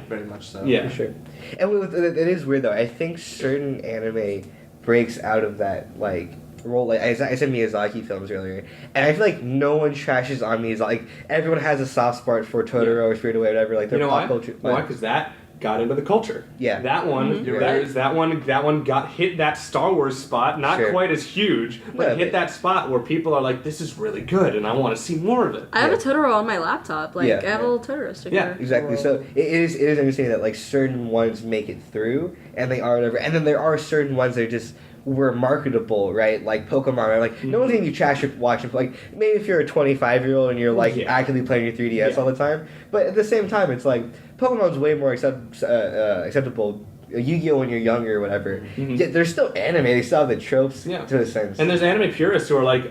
Speaker 2: very much so.
Speaker 4: Yeah,
Speaker 1: For sure. And it is weird though. I think certain anime breaks out of that like role. Like I said Miyazaki films earlier, and I feel like no one trashes on Miyazaki. Like everyone has a soft spot for Totoro or Spirited Away, whatever. Like their
Speaker 4: you know
Speaker 1: pop
Speaker 4: why?
Speaker 1: culture.
Speaker 4: Why? Because that got into the culture.
Speaker 1: Yeah.
Speaker 4: That one,
Speaker 1: You're
Speaker 4: that
Speaker 1: right.
Speaker 4: is that one got hit that Star Wars spot, not
Speaker 1: Sure.
Speaker 4: quite as huge, but
Speaker 1: No,
Speaker 4: hit that spot where people are like, this is really good, and I want to see more of it.
Speaker 3: I have a Totoro on my laptop. Like,
Speaker 1: Yeah.
Speaker 3: I have a little Totoro sticker.
Speaker 4: Yeah.
Speaker 1: Exactly. So it is interesting that like certain ones make it through, and they are whatever, and then there are certain ones that are just were marketable, right? Like Pokemon, right? Like no one's gonna be trash watching. Like maybe if you're a 25-year-old and you're like actively playing your 3DS all the time, but at the same time, it's like Pokemon's way more acceptable. Yu-Gi-Oh! When you're younger or whatever, yet there's still anime. They still have the tropes to a sense.
Speaker 4: And there's anime purists who are like,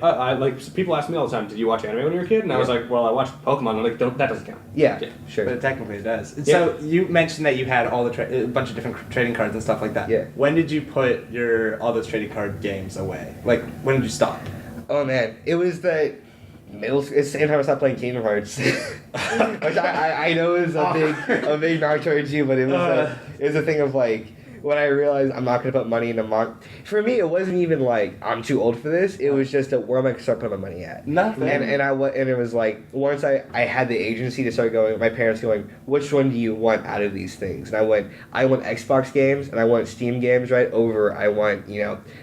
Speaker 4: people ask me all the time, did you watch anime when you were a kid? And I was like, well, I watched Pokemon. I'm like, that doesn't count.
Speaker 1: Yeah, sure.
Speaker 2: But technically it does.
Speaker 4: Yeah.
Speaker 2: So you mentioned that you had all the a bunch of different trading cards and stuff like that.
Speaker 1: Yeah.
Speaker 2: When did you put all those trading card games away? Like, when did you stop?
Speaker 1: Oh man, it was the middle school. It's the same time I stopped playing Kingdom Hearts, which I know is a big knock towards you, but it was a thing of like when I realized I'm not gonna put money into for me, it wasn't even like I'm too old for this. It was just where am I gonna start putting my money at?
Speaker 2: Nothing.
Speaker 1: And it was like once I had the agency to start going, my parents going, which one do you want out of these things? And I want Xbox games and I want Steam games, right? Over I want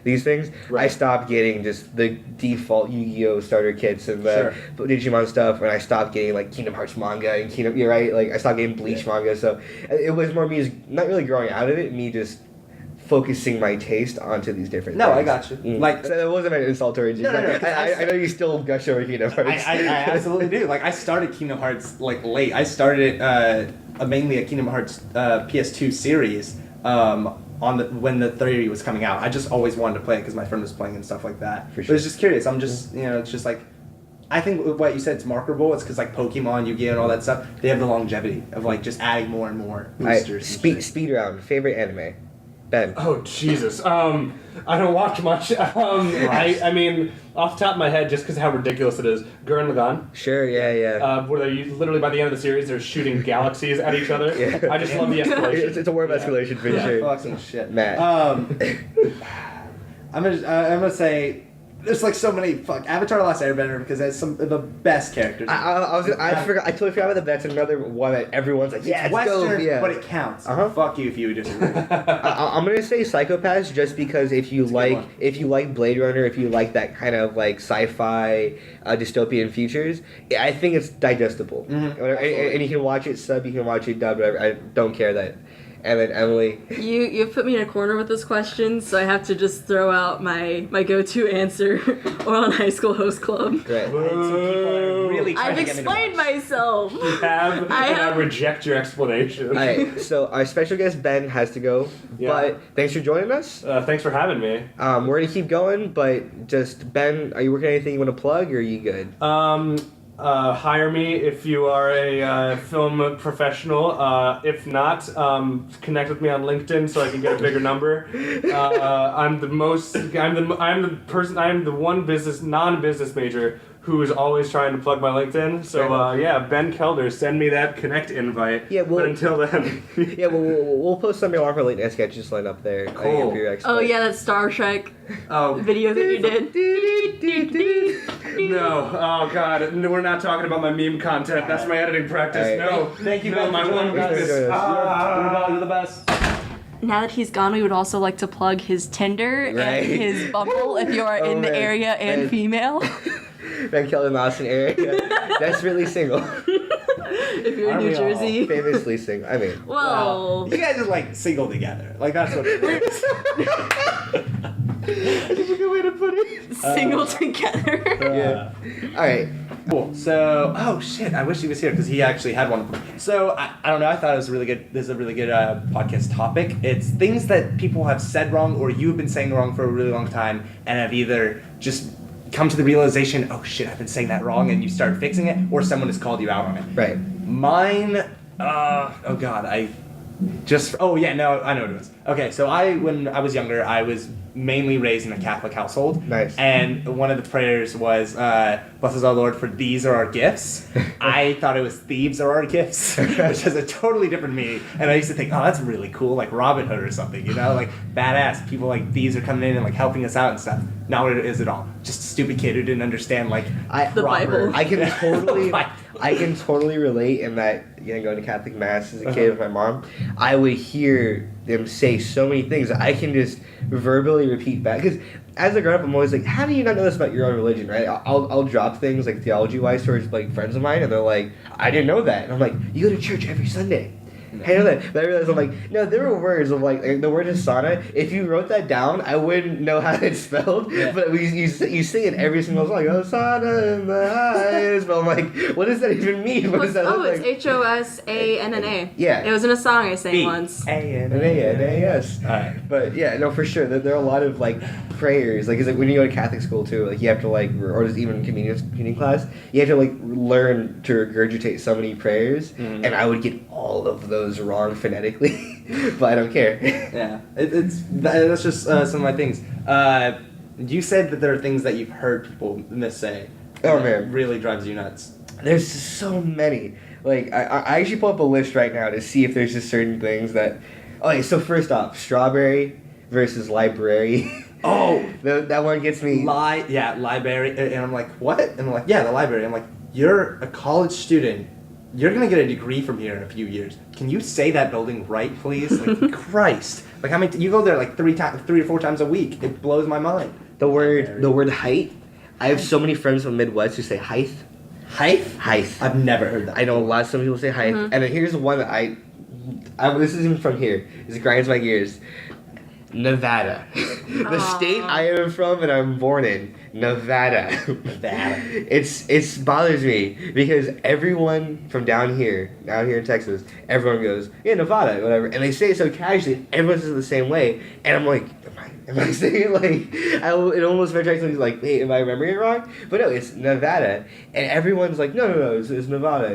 Speaker 1: these things.
Speaker 4: Right.
Speaker 1: I stopped getting just the default Yu-Gi-Oh starter kits and the Digimon stuff, and I stopped getting like Kingdom Hearts manga and you're right, like I stopped getting Bleach manga. So it was more me just not really growing out of it, me just focusing my taste onto these different things.
Speaker 2: I got you. Like,
Speaker 1: so it wasn't an insult towards you.
Speaker 2: No.
Speaker 1: I know you still gush over Kingdom Hearts.
Speaker 2: I absolutely do. Like, I started Kingdom Hearts like late. I started it mainly a Kingdom Hearts PS2 series when the theory was coming out. I just always wanted to play it because my friend was playing and stuff like that.
Speaker 1: For sure.
Speaker 2: But I was just curious. I'm just, it's just like, I think what you said is marketable. It's because like Pokemon, Yu-Gi-Oh, and all that stuff, they have the longevity of like just adding more and more boosters.
Speaker 1: Speed round. Favorite anime? Ben.
Speaker 4: Oh Jesus! I don't watch much. I mean, off the top of my head, just because of how ridiculous it is, Gurren Lagann.
Speaker 1: Sure, yeah.
Speaker 4: Where they literally by the end of the series, they're shooting galaxies at each other.
Speaker 1: Yeah.
Speaker 4: I just love the escalation.
Speaker 1: It's a war of escalation for sure.
Speaker 2: Fucking shit.
Speaker 1: Matt.
Speaker 2: I'm gonna say there's like so many Avatar: The Last Airbender because it has some of the best characters.
Speaker 1: I totally forgot about that. That's another one that everyone's like, yeah,
Speaker 2: it's
Speaker 1: let's
Speaker 2: Western,
Speaker 1: go. Yeah.
Speaker 2: but it counts. Fuck you if you disagree.
Speaker 1: I'm gonna say Psychopaths just because if you like Blade Runner, if you like that kind of like sci-fi dystopian futures, I think it's digestible. And you can watch it sub, you can watch it dub, whatever. I don't care that. And then Emily.
Speaker 3: You've put me in a corner with this question, so I have to just throw out my go-to answer, or on High School Host Club.
Speaker 1: Right.
Speaker 2: Really
Speaker 3: I've explained myself.
Speaker 4: You have, and I reject your explanation.
Speaker 1: Alright, so our special guest Ben has to go, but thanks for joining us.
Speaker 4: Thanks for having me.
Speaker 1: We're gonna keep going, but just Ben, are you working on anything you want to plug, or are you good?
Speaker 4: Hire me if you are a film professional. If not, connect with me on LinkedIn so I can get a bigger number. I'm the one non-business major who is always trying to plug my LinkedIn. So Ben Kelder, send me that connect invite.
Speaker 1: Yeah,
Speaker 4: but until then,
Speaker 1: we'll post some of our late night sketches line up there.
Speaker 4: Cool.
Speaker 3: Oh yeah, that Star Trek video that you did.
Speaker 4: No, oh god, we're not talking about my meme content. That's my editing practice.
Speaker 1: Right.
Speaker 4: No,
Speaker 2: Thank you,
Speaker 4: no, my one weakness.
Speaker 2: You're the best.
Speaker 3: Now that he's gone, we would also like to plug his Tinder and his Bumble if you are in the area and female.
Speaker 1: Ben Kelder in the Austin area. That's really single.
Speaker 3: If you're in New Jersey.
Speaker 1: Famously single. I mean.
Speaker 3: Well.
Speaker 2: You guys are like single together. Like that's what it is.
Speaker 1: That's a good way to put it.
Speaker 3: Single together.
Speaker 1: Yeah. Alright.
Speaker 2: Cool. So, oh shit, I wish he was here because he actually had one. So, I don't know, I thought it was a really good, this is a really good podcast topic. It's things that people have said wrong or you've been saying wrong for a really long time and have either just come to the realization, oh shit, I've been saying that wrong, and you start fixing it, or someone has called you out on it.
Speaker 1: Right.
Speaker 2: Mine, oh god, I know what it was. Okay, so when I was younger, I was mainly raised in a Catholic household.
Speaker 1: Nice.
Speaker 2: And one of the prayers was, bless us, our Lord, for these are our gifts. I thought it was thieves are our gifts, which has a totally different meaning. And I used to think, oh, that's really cool, like Robin Hood or something, like badass. People like thieves are coming in and like helping us out and stuff. Not what it is at all. Just a stupid kid who didn't understand
Speaker 3: the Bible.
Speaker 1: I can totally relate in that, going to Catholic mass as a kid with my mom, I would hear them say so many things that I can just verbally repeat back. Because as I grow up, I'm always like, how do you not know this about your own religion, right? I'll drop things like theology-wise towards like friends of mine, and they're like, I didn't know that. And I'm like, you go to church every Sunday. I know that, but I realized I'm like, no, there were words of like the word Hasana. If you wrote that down, I wouldn't know how it's spelled. Yeah. But you sing it every single song, like Hasana in the highest. But I'm like, what does that even mean? What does that look like?
Speaker 3: It's Hosanna.
Speaker 1: Yeah,
Speaker 3: it was in a song I sang once.
Speaker 1: A-N-A-N-A-S. Alright, but yeah, no, for sure. There are a lot of like prayers. Like, it's like when you go to Catholic school too, like you have to like, or just even communion class, you have to like learn to regurgitate so many prayers, and I would get all of those wrong phonetically, but I don't care.
Speaker 2: Yeah, that's just some of my things. You said that there are things that you've heard people missay.
Speaker 1: Oh man,
Speaker 2: really drives you nuts.
Speaker 1: There's so many. Like I actually pull up a list right now to see if there's just certain things that. Okay, so first off, strawberry versus library.
Speaker 2: Oh,
Speaker 1: that one gets me.
Speaker 2: Library, and I'm like, what? And I'm like, yeah, the library. I'm like, you're a college student. You're gonna get a degree from here in a few years. Can you say that building right, please? Like, Christ! Like, how many? You go there like 3 or 4 times a week. It blows my mind.
Speaker 1: The word height. I have so many friends from the Midwest who say height.
Speaker 2: Height?
Speaker 1: Height.
Speaker 2: I've never heard that.
Speaker 1: I know a lot of some people say height, and then here's one that I this isn't from here. This grinds my gears. Nevada. The state I am from and I'm born in, Nevada.
Speaker 2: Nevada.
Speaker 1: It's bothers me because everyone from down here in Texas, everyone goes, yeah, Nevada, whatever, and they say it so casually. Everyone says it the same way, and I'm like, am I saying it like? It almost makes me like, hey, am I remembering it wrong? But no, it's Nevada, and everyone's like, no, it's Nevada,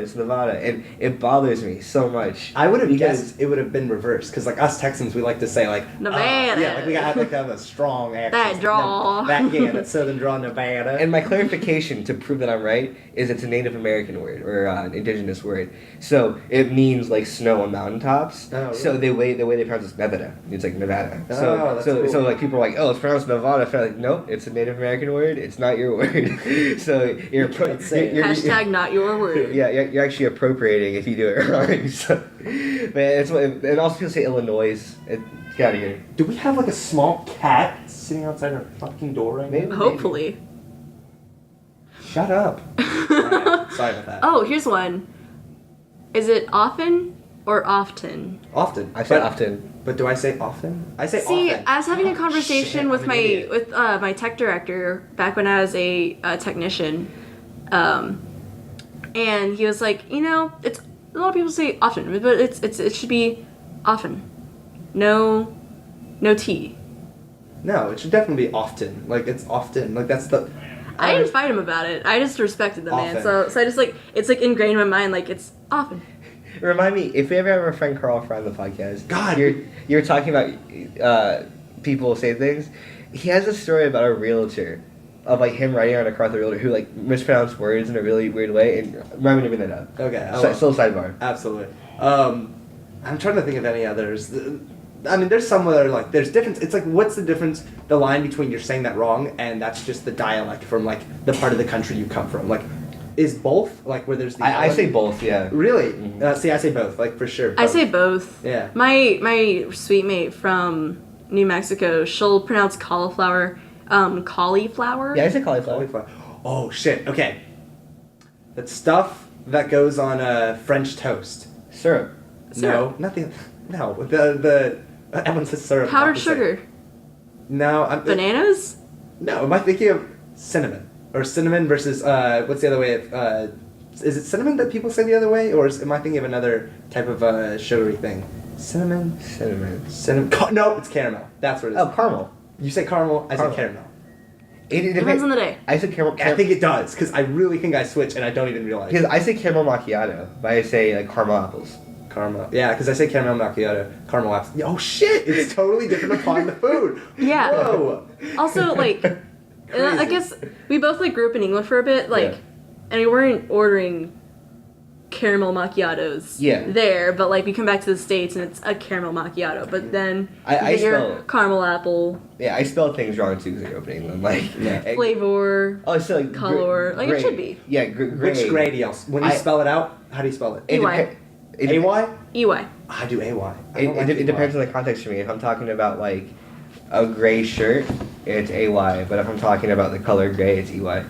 Speaker 1: and it bothers me so much.
Speaker 2: I would have guessed it would have been reversed because like us Texans, we like to say like
Speaker 3: Nevada.
Speaker 2: Yeah, like we got like to have a strong accent.
Speaker 3: That draw.
Speaker 2: That southern draw, Nevada.
Speaker 1: And my clarification to prove that I'm right is it's a Native American word or an indigenous word, so it means like snow on mountaintops.
Speaker 2: Oh, really?
Speaker 1: So the way they pronounce it's Nevada. It's like Nevada.
Speaker 2: That's cool.
Speaker 1: So like people are like, oh, it's pronounced Nevada. I'm like, nope, it's a Native American word. It's not your word. So you're
Speaker 3: Hashtag not your word.
Speaker 1: Yeah, you're actually appropriating if you do it wrong. So, but it's and also people say Illinois. Get out of here.
Speaker 2: Do we have like a small cat sitting outside our fucking door right now?
Speaker 3: Hopefully.
Speaker 2: Shut up. Right, sorry about that.
Speaker 3: Oh, here's one. Is it often or often?
Speaker 2: Often.
Speaker 1: I say often.
Speaker 2: But do I say often? I say
Speaker 3: See,
Speaker 2: often.
Speaker 3: I was having a conversation with
Speaker 2: I'm
Speaker 3: my tech director back when I was a technician, and he was like, it's a lot of people say often, but it should be often. No T.
Speaker 2: No, it should definitely be often. Like it's often. Like that's the.
Speaker 3: I didn't fight him about it. I just respected the man.
Speaker 2: Often.
Speaker 3: So I just like it's like ingrained in my mind. Like it's often.
Speaker 1: Remind me, if we ever have our friend Carl on the podcast,
Speaker 2: God,
Speaker 1: you're talking about people say things. He has a story about a realtor, of like him writing on a car with a realtor who like mispronounced words in a really weird way. And remind me to bring that up.
Speaker 2: Okay,
Speaker 1: Still sidebar.
Speaker 2: Absolutely. I'm trying to think of any others. I mean, there's some that are like there's difference. It's like what's the difference? The line between you're saying that wrong and that's just the dialect from like the part of the country you come from. Like, is both like where there's the?
Speaker 1: I say both. Yeah.
Speaker 2: Really?
Speaker 1: Mm-hmm.
Speaker 2: See, I say both. Like for sure. Both.
Speaker 3: I say both.
Speaker 2: Yeah.
Speaker 3: My sweet mate from New Mexico, she'll pronounce cauliflower, cauliflower.
Speaker 1: Yeah, I say cauliflower.
Speaker 2: Oh shit. Okay. That stuff that goes on French toast.
Speaker 1: Syrup.
Speaker 2: No, nothing. No, the everyone says syrup.
Speaker 3: Powdered sugar.
Speaker 2: No,
Speaker 3: Bananas.
Speaker 2: No, am I thinking of cinnamon or cinnamon versus what's the other way of is it cinnamon that people say the other way or am I thinking of another type of sugary thing? Cinnamon. No, it's caramel. That's what it is.
Speaker 1: Oh, caramel.
Speaker 2: You say caramel. I say caramel.
Speaker 1: It
Speaker 3: depends on the day.
Speaker 1: I say caramel.
Speaker 2: I think it does because I really think I switch and I don't even realize.
Speaker 1: Because I say caramel macchiato, but I say like caramel apples.
Speaker 2: Caramel. Yeah, because I say caramel macchiato, caramel apples. Oh shit! It's totally different upon the food.
Speaker 3: Yeah.
Speaker 2: Whoa.
Speaker 3: Also, like, I guess we both like grew up in England for a bit, like, and we weren't ordering caramel macchiatos there, but like we come back to the States and it's a caramel macchiato, but then
Speaker 1: I
Speaker 3: spell caramel apple.
Speaker 1: Yeah, I spell things wrong too because I grew up in England. Like
Speaker 3: flavor.
Speaker 1: Oh, so like
Speaker 3: color. Like
Speaker 1: gray.
Speaker 3: It should be.
Speaker 1: Yeah,
Speaker 2: Which grade else? When you spell it out, how do you spell it?
Speaker 3: EY.
Speaker 2: AY?
Speaker 3: EY.
Speaker 2: I do AY.
Speaker 1: It depends on the context for me. If I'm talking about like a gray shirt, it's AY. But if I'm talking about the color gray, it's EY.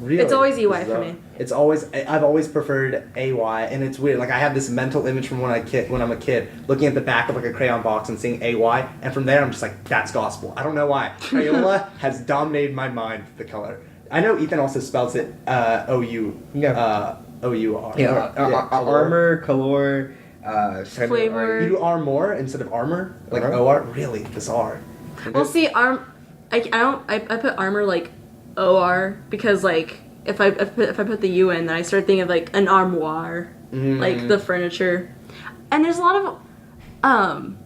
Speaker 2: Really?
Speaker 3: It's always EY for me.
Speaker 2: It's always I've always preferred AY, and it's weird. Like I have this mental image from when I'm a kid, looking at the back of like a crayon box and seeing AY, and from there I'm just like, that's gospel. I don't know why. Crayola has dominated my mind. The color. I know Ethan also spells it OU.
Speaker 1: Yeah.
Speaker 2: OUR.
Speaker 1: Yeah. Armor, color,
Speaker 3: flavor.
Speaker 2: You do armor instead of armor, like OR. Really bizarre.
Speaker 3: Well, see, I put armor like OR because like if I put the U in, then I start thinking of like an armoire, like the furniture, and there's a lot of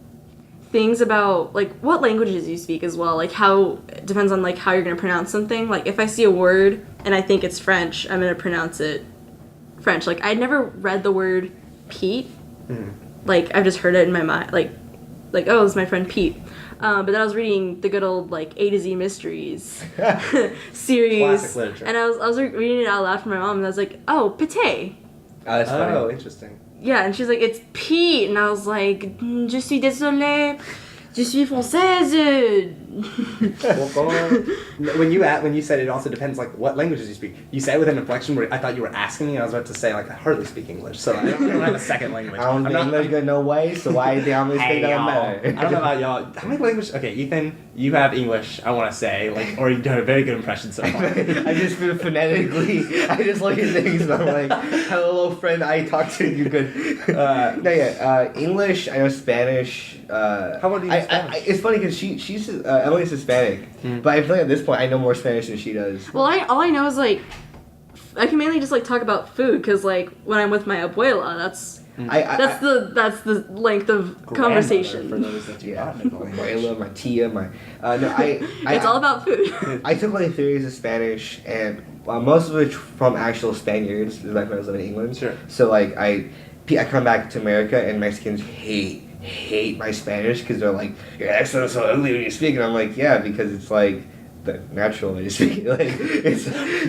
Speaker 3: things about like what languages you speak as well. Like how it depends on like how you're gonna pronounce something. Like if I see a word and I think it's French, I'm gonna pronounce it French. Like I'd never read the word Pete. Like I've just heard it in my mind. Like oh, it's my friend Pete. But then I was reading the good old like A to Z Mysteries series,
Speaker 2: classic literature,
Speaker 3: and I was reading it out loud for my mom, and I was like, "Oh, Pate."
Speaker 1: Oh, that's funny.
Speaker 2: Oh, interesting.
Speaker 3: Yeah, and she's like, "It's Pete," and I was like, "Je suis désolée." Je suis française.
Speaker 2: When you said it also depends like what languages you speak. You said it with an inflection where I thought you were asking me. I was about to say like I hardly speak English, so I don't have a second language.
Speaker 1: I don't think English good no way, so why the only thing that matter?
Speaker 2: I don't know about y'all. How many languages? Okay, Ethan, you have English. I want to say like, or you've done a very good impression so far.
Speaker 1: I just feel phonetically. I just look at things and I'm like, hello friend, I talk to you good. English. I know Spanish.
Speaker 2: How about you? Spanish?
Speaker 1: It's funny because she's Emily's Hispanic, but I feel like at this point I know more Spanish than she does.
Speaker 3: Well, all I know is like I can mainly just like talk about food because like when I'm with my abuela, that's the length of conversation.
Speaker 2: For those that do not know.
Speaker 1: My abuela, my tia,
Speaker 3: It's all about food.
Speaker 1: I took like 3 years of Spanish and most of it from actual Spaniards, like when I was living in England.
Speaker 2: Sure.
Speaker 1: So like I come back to America and Mexicans hate my Spanish because they're like, your accent is so ugly when you speak, and I'm like, yeah, because it's like the natural way to speak. Like it's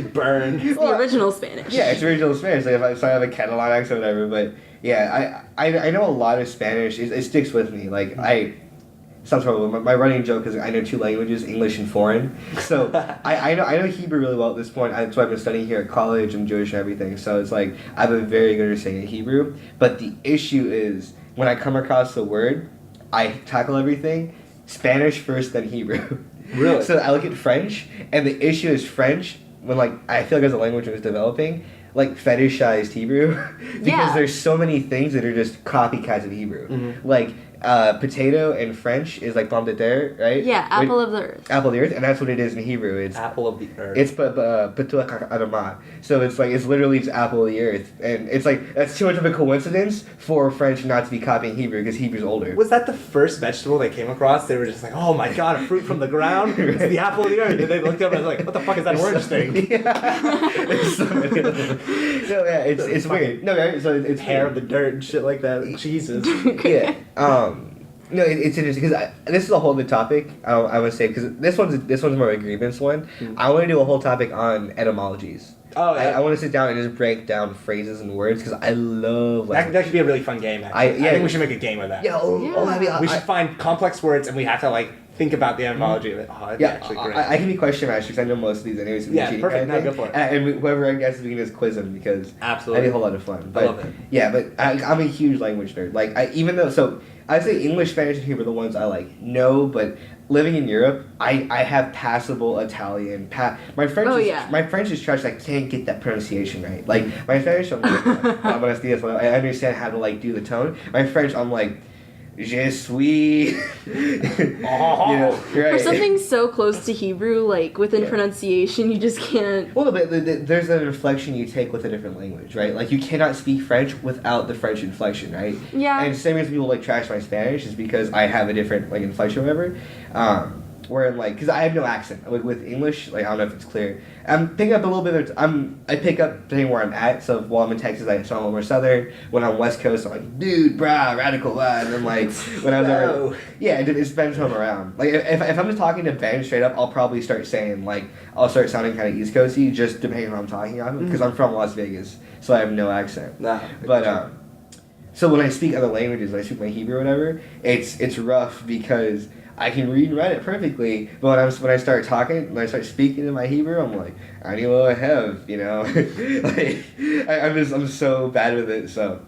Speaker 2: burn.
Speaker 3: It's the original Spanish.
Speaker 1: Yeah, it's original Spanish. Like if I have a Catalan accent or whatever, but yeah, I know a lot of Spanish. It sticks with me. Like sounds horrible. My running joke is I know 2 languages, English and foreign. So I know Hebrew really well at this point. That's what I've been studying here at college. I'm Jewish and everything. So it's like I have a very good understanding of Hebrew. But the issue is when I come across a word, I tackle everything Spanish first, then Hebrew.
Speaker 2: Really?
Speaker 1: So I look at French, and the issue is French, when like I feel like as a language was developing, like fetishized Hebrew because there's so many things that are just copycats of Hebrew. Mm-hmm. Like potato in French is like pomme de terre, right?
Speaker 3: Yeah, apple of the earth.
Speaker 1: Apple of the earth, and that's what it is in Hebrew. It's
Speaker 2: apple of the earth.
Speaker 1: It's petuach adama. So it's like it's literally just apple of the earth, and it's like that's too much of a coincidence for French not to be copying Hebrew because Hebrew's older.
Speaker 2: Was that the first vegetable they came across? They were just like, oh my god, a fruit from the ground? It's the apple of the earth. And they looked up and was like, what the fuck is that orange thing?
Speaker 1: There's so many of them. No, yeah, it's weird. No, right? So it's
Speaker 2: hair of the dirt and shit like that. Jesus.
Speaker 1: Yeah. No, it's interesting because this is a whole other topic. I would say because this one's more of a grievance one. I want to do a whole topic on etymologies.
Speaker 2: Oh, yeah.
Speaker 1: I want to sit down and just break down phrases and words because I love
Speaker 2: that could be a really fun game. Actually. I think we should make a game of that.
Speaker 1: Yeah,
Speaker 2: we should find complex words and we have to like think about the etymology of it. Oh, that'd be actually great.
Speaker 1: I can be question master because I know most of these anyways.
Speaker 2: Yeah, perfect. No, go for it.
Speaker 1: And whoever I guess we can just quiz them because
Speaker 2: absolutely
Speaker 1: that'd be a whole lot of fun. But,
Speaker 2: I love it.
Speaker 1: Yeah, but I'm a huge language nerd. Like I say English, Spanish, and Hebrew are the ones I like know, but living in Europe, I have passable Italian. My French is trash. I can't get that pronunciation right. Like my Spanish, I'm like, I understand how to like do the tone. My French, I'm like, je suis. You know, right.
Speaker 3: For something so close to Hebrew, like within pronunciation, you just can't.
Speaker 1: Well, but there's an inflection you take with a different language, right? Like you cannot speak French without the French inflection, right?
Speaker 3: Yeah.
Speaker 1: And same as people like trash my Spanish is because I have a different like inflection or whatever. Where like, because I have no accent. Like with English, like I don't know if it's clear. I'm picking up a little bit I pick up depending where I'm at. So while I'm in Texas, I sound a little more southern. When I'm West Coast, I'm like, dude, brah, radical, and then like when I was over, yeah, it depends who I'm around. Like if I'm just talking to Ben straight up, I'll probably start saying like I'll start sounding kind of East Coasty just depending on who I'm talking on because I'm from Las Vegas, so I have no accent. But so when I speak other languages, when I speak my Hebrew or whatever, it's rough because I can read and write it perfectly, but when I start talking, when I start speaking in my Hebrew, I'm like, I need what I have, you know? Like, I'm so bad with it, so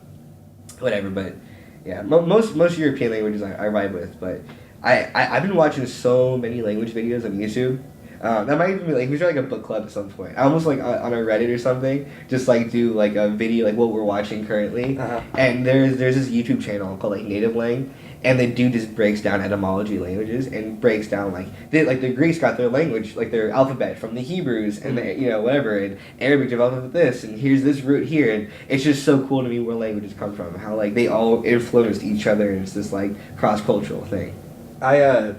Speaker 1: whatever, but yeah, most European languages I ride with, but I've been watching so many language videos on YouTube. That might even be like we should like a book club at some point. I almost like on a Reddit or something, just like do like a video like what we're watching currently. And there's this YouTube channel called like Native Lang, and the dude just breaks down etymology languages and breaks down like the Greeks got their language like their alphabet from the Hebrews and the, you know whatever, and Arabic developed with this, and here's this root here, and it's just so cool to me where languages come from, how like they all influenced each other, and it's this like cross cultural thing.
Speaker 2: What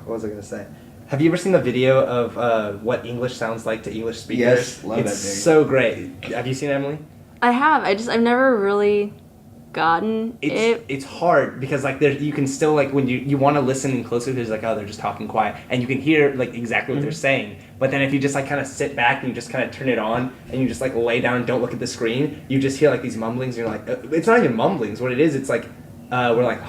Speaker 2: was I gonna say? Have you ever seen the video of what English sounds like to English speakers?
Speaker 1: Yes, love that thing.
Speaker 2: It's so great. Have you seen it, Emily?
Speaker 3: I have. I've never really gotten it.
Speaker 2: It's hard because like you can still like when you want to listen closer, there's like, oh, they're just talking quiet, and you can hear like exactly what they're saying. But then if you just like kind of sit back and you just kind of turn it on and you just like lay down and don't look at the screen, you just hear like these mumblings, and you're like, it's not even mumblings. What it is, it's like we're like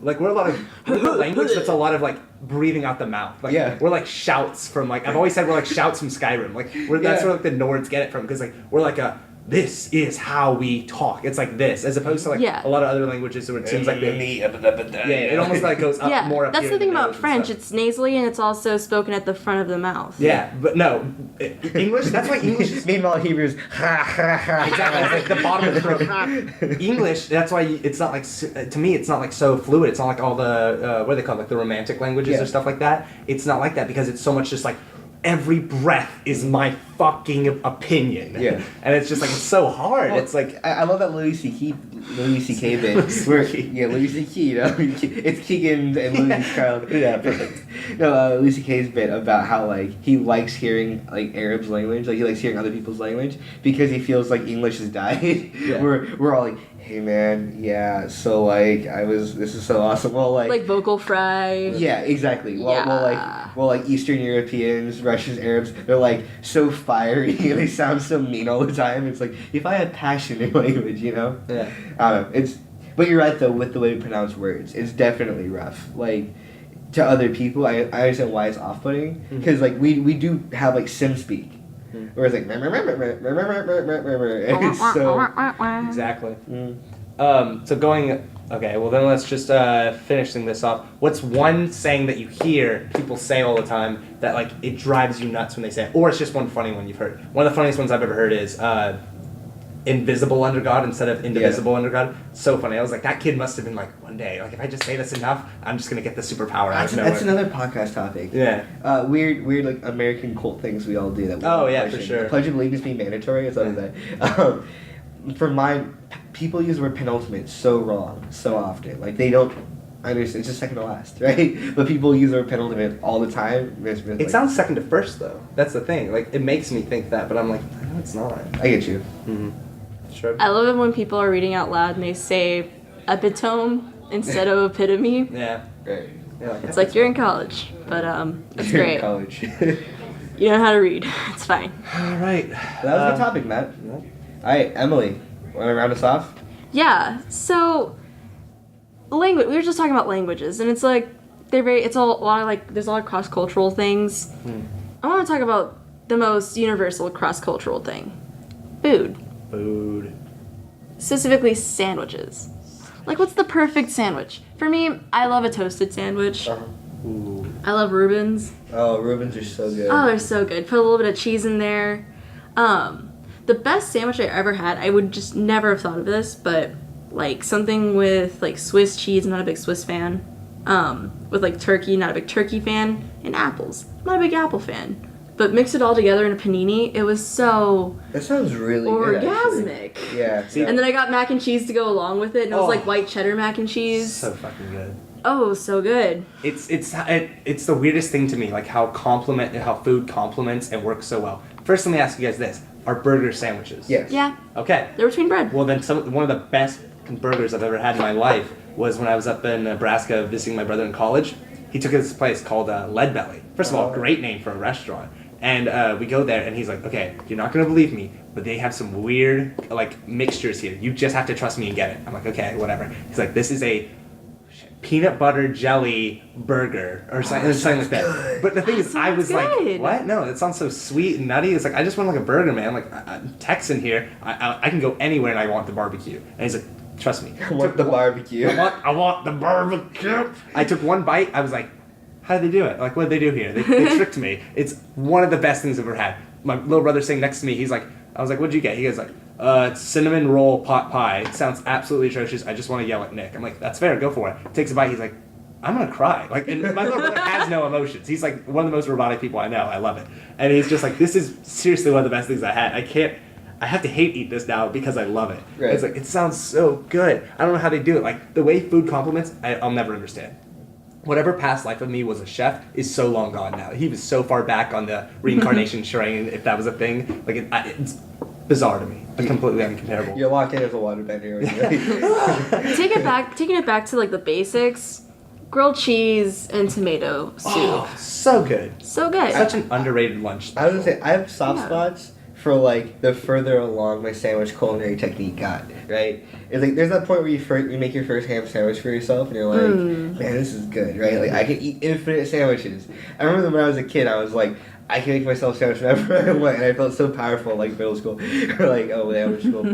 Speaker 2: like we're a lot of language that's a lot of like breathing out the mouth. Like we're like shouts from like I've always said we're like shouts from Skyrim. Like that's where like the Nords get it from because like we're like this is how we talk. It's like this, as opposed to like a lot of other languages where it seems like it almost like goes up more up
Speaker 3: that's
Speaker 2: here
Speaker 3: the thing about
Speaker 2: nose
Speaker 3: French. It's nasally and it's also spoken at the front of the mouth.
Speaker 2: Yeah, but no, English. That's why English is
Speaker 1: Meanwhile, Hebrews.
Speaker 2: exactly. It's like the bottom of the throat. English. That's why it's not like to me. It's not like so fluid. It's not like all the what are they called, like the romantic languages or stuff like that. It's not like that because it's so much just like. Every breath is my fucking opinion. Yeah. And it's just like, it's so hard. Well, it's like...
Speaker 1: I love that Louis C.K. bit. Where, Louis C.K., you know? It's Keegan and Louis Child. Yeah, perfect. No, Louis C.K.'s bit about how, like, he likes hearing, like, Arab's language. Like, he likes hearing other people's language because he feels like English has died. Yeah. We're all like... Hey man, so like this is so awesome. Well, like
Speaker 3: vocal fry.
Speaker 1: Yeah, exactly. Well, like Eastern Europeans, Russians, Arabs, they're like so fiery and they sound so mean all the time. It's like if I had passion in language, you know.
Speaker 2: Yeah.
Speaker 1: I don't know. But you're right though with the way we pronounce words. It's definitely rough. Like to other people, I understand why it's off-putting because like we do have like sim speak. Where it's like, it's so...
Speaker 2: Exactly. So going... Okay, well then let's just finishing this off. What's one saying that you hear people say all the time that like it drives you nuts when they say it? Or it's just one funny one you've heard. One of the funniest ones I've ever heard is invisible under God instead of indivisible under God. So funny. I was like, that kid must have been like, one day, like if I just say this enough, I'm just going to get the superpower out of nowhere.
Speaker 1: That's another podcast topic.
Speaker 2: Yeah.
Speaker 1: Weird like American cult things we all do. That
Speaker 2: for sure.
Speaker 1: The Pledge of Allegiance being mandatory, it's always that. For mine, people use the word penultimate so wrong, so often. Like they don't understand, it's just second to last, right? But people use the word penultimate all the time.
Speaker 2: It sounds second to first though. That's the thing. Like it makes me think that, but I'm like, no, it's not.
Speaker 1: I get you.
Speaker 2: Mm-hmm. Shrode?
Speaker 3: I love it when people are reading out loud and they say epitome instead of epitome.
Speaker 2: Yeah.
Speaker 1: Right.
Speaker 3: It's like you're in college, but it's
Speaker 1: you're
Speaker 3: great.
Speaker 1: In college.
Speaker 3: You know how to read. It's fine.
Speaker 2: All right.
Speaker 1: That was a good topic, Matt. Yeah. All right, Emily, want to round us off?
Speaker 3: Yeah. So, language. We were just talking about languages, and it's like there's a lot of cross-cultural things. I want to talk about the most universal cross-cultural thing: food.
Speaker 2: Food.
Speaker 3: Specifically, sandwiches. Like, what's the perfect sandwich? For me, I love a toasted sandwich.
Speaker 2: Ooh.
Speaker 3: I love Reubens.
Speaker 1: Oh, Reubens are so good.
Speaker 3: Oh, they're so good. Put a little bit of cheese in there. The best sandwich I ever had, I would just never have thought of this, but like something with like Swiss cheese. I'm not a big Swiss fan. With like turkey, not a big turkey fan. And apples, not a big apple fan. But mix it all together in a panini. It was so...
Speaker 1: That sounds really
Speaker 3: orgasmic.
Speaker 1: Good, yeah. See,
Speaker 3: and then I got mac and cheese to go along with it, and it was like white cheddar mac and cheese.
Speaker 2: So fucking good.
Speaker 3: Oh, so good.
Speaker 2: It's the weirdest thing to me, like how food complements and works so well. First, let me ask you guys this: are burger sandwiches?
Speaker 1: Yes.
Speaker 3: Yeah.
Speaker 2: Okay.
Speaker 3: They're between bread.
Speaker 2: Well, then one of the best burgers I've ever had in my life was when I was up in Nebraska visiting my brother in college. He took us to this place called Lead Belly. First of all, great name for a restaurant. And we go there, and he's like, okay, you're not going to believe me, but they have some weird, like, mixtures here. You just have to trust me and get it. I'm like, okay, whatever. He's like, this is a peanut butter jelly burger, or something like that. Good. But the thing is, I was like, what? No, it sounds so sweet and nutty. It's like, I just want like a burger, man. Like, I'm Texan here. I can go anywhere, and I want the barbecue. And he's like, trust me.
Speaker 1: I want the barbecue.
Speaker 2: I want the barbecue. I took one bite. I was like, how did they do it? Like, what did they do here? They tricked me. It's one of the best things I've ever had. My little brother sitting next to me, he's like, I was like, what'd you get? He goes like, it's cinnamon roll pot pie. It sounds absolutely atrocious. I just want to yell at Nick. I'm like, that's fair, go for it. Takes a bite, he's like, I'm gonna cry. Like, and my little brother has no emotions. He's like one of the most robotic people I know. I love it. And he's just like, this is seriously one of the best things I had. I have to hate eat this now because I love it. Right. It's like, it sounds so good. I don't know how they do it. Like, the way food complements, I'll never understand. Whatever past life of me was a chef is so long gone now. He was so far back on the reincarnation train, if that was a thing. Like, it's bizarre to me. Completely uncomparable.
Speaker 1: You're locked in as a waterbender.
Speaker 3: Taking it back to like the basics, grilled cheese and tomato soup.
Speaker 2: Oh, so good.
Speaker 3: So good.
Speaker 2: Such an underrated lunch.
Speaker 1: I was gonna say, I have soft spots for like the further along my sandwich culinary technique got, right? It's like there's that point where you make your first ham sandwich for yourself and you're like, man, this is good, right? Like I can eat infinite sandwiches. I remember when I was a kid, I was like, I can make myself sandwich whenever I want, and I felt so powerful like middle school or like elementary school.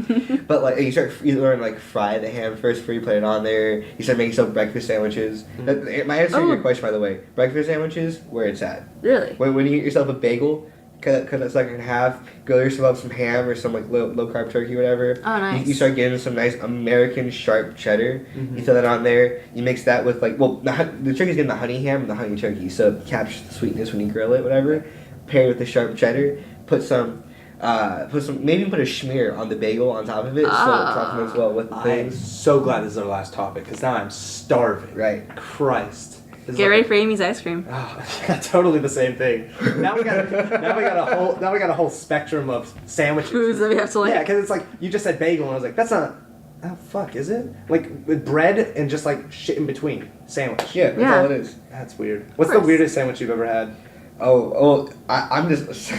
Speaker 1: But like you learn like fry the ham first before you put it on there. You start making yourself breakfast sandwiches. My answer to your question, by the way, breakfast sandwiches, where it's at.
Speaker 3: Really?
Speaker 1: When you get yourself a bagel, cut that sucker in half, go yourself some ham or some like low carb turkey, whatever.
Speaker 3: Oh, nice.
Speaker 1: You start getting some nice American sharp cheddar. You throw that on there. You mix that with like, well, the turkey's getting the honey ham and the honey turkey, so it captures the sweetness when you grill it, whatever. Pair it with the sharp cheddar. Put some, maybe put a schmear on the bagel on top of it, so it complements well with the things.
Speaker 2: I'm so glad this is our last topic because now I'm starving.
Speaker 1: Right.
Speaker 2: Christ.
Speaker 3: Get ready for Amy's ice cream.
Speaker 2: Oh, totally the same thing. Now we got a whole spectrum of sandwiches.
Speaker 3: Foods that we have to like.
Speaker 2: Yeah, because it's like you just said bagel, and I was like, that's not. Oh fuck, is it? Like with bread and just like shit in between sandwich.
Speaker 1: Yeah, that's all it is.
Speaker 2: That's weird. What's the weirdest sandwich you've ever had?
Speaker 1: I'm just.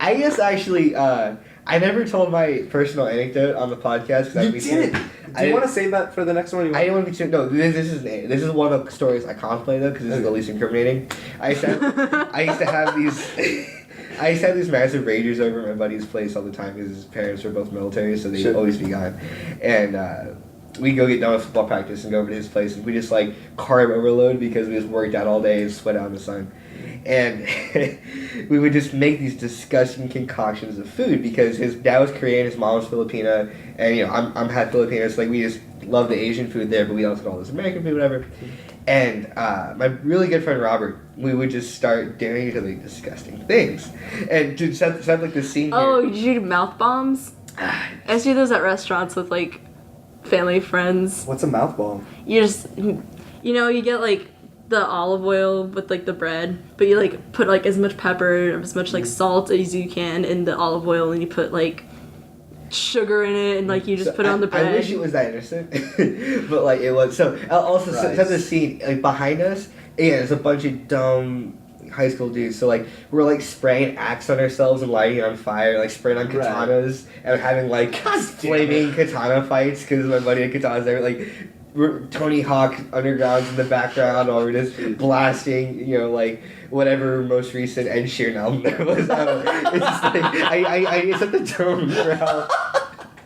Speaker 1: I guess actually, I never told my personal anecdote on the podcast.
Speaker 2: You didn't. Do you want to save that for the next one?
Speaker 1: I didn't want to be too. No, this is one of the stories I contemplated because this is the least incriminating. I used to have these massive ragers over at my buddy's place all the time because his parents were both military, so they'd always be gone. And we go get done with football practice and go over to his place, and we just like carb overload because we just worked out all day and sweat out in the sun. And we would just make these disgusting concoctions of food because his dad was Korean, his mom was Filipina, and I'm half Filipino, so like we just love the Asian food there, but we also got all this American food, whatever. And my really good friend Robert, we would just start daring each other disgusting things, and to set like the scene.
Speaker 3: Oh, did you do mouth bombs? I used to do those at restaurants with like family friends.
Speaker 2: What's a mouth bomb?
Speaker 3: You just, you get like the olive oil with like the bread, but you like put like as much pepper and as much like salt as you can in the olive oil, and you put like sugar in it, and like you just put it on the bread.
Speaker 1: I wish it was that innocent, but like it was. So I'll also set the scene like behind us. Yeah, there's a bunch of dumb high school dudes. So like we're like spraying axe on ourselves and lighting it on fire, like spraying on katanas and having like flaming katana fights because my buddy had katanas there, like. Tony Hawk Underground's in the background, or we're just blasting, like whatever most recent Ed Sheeran album there was. It's just like I set the tone for how.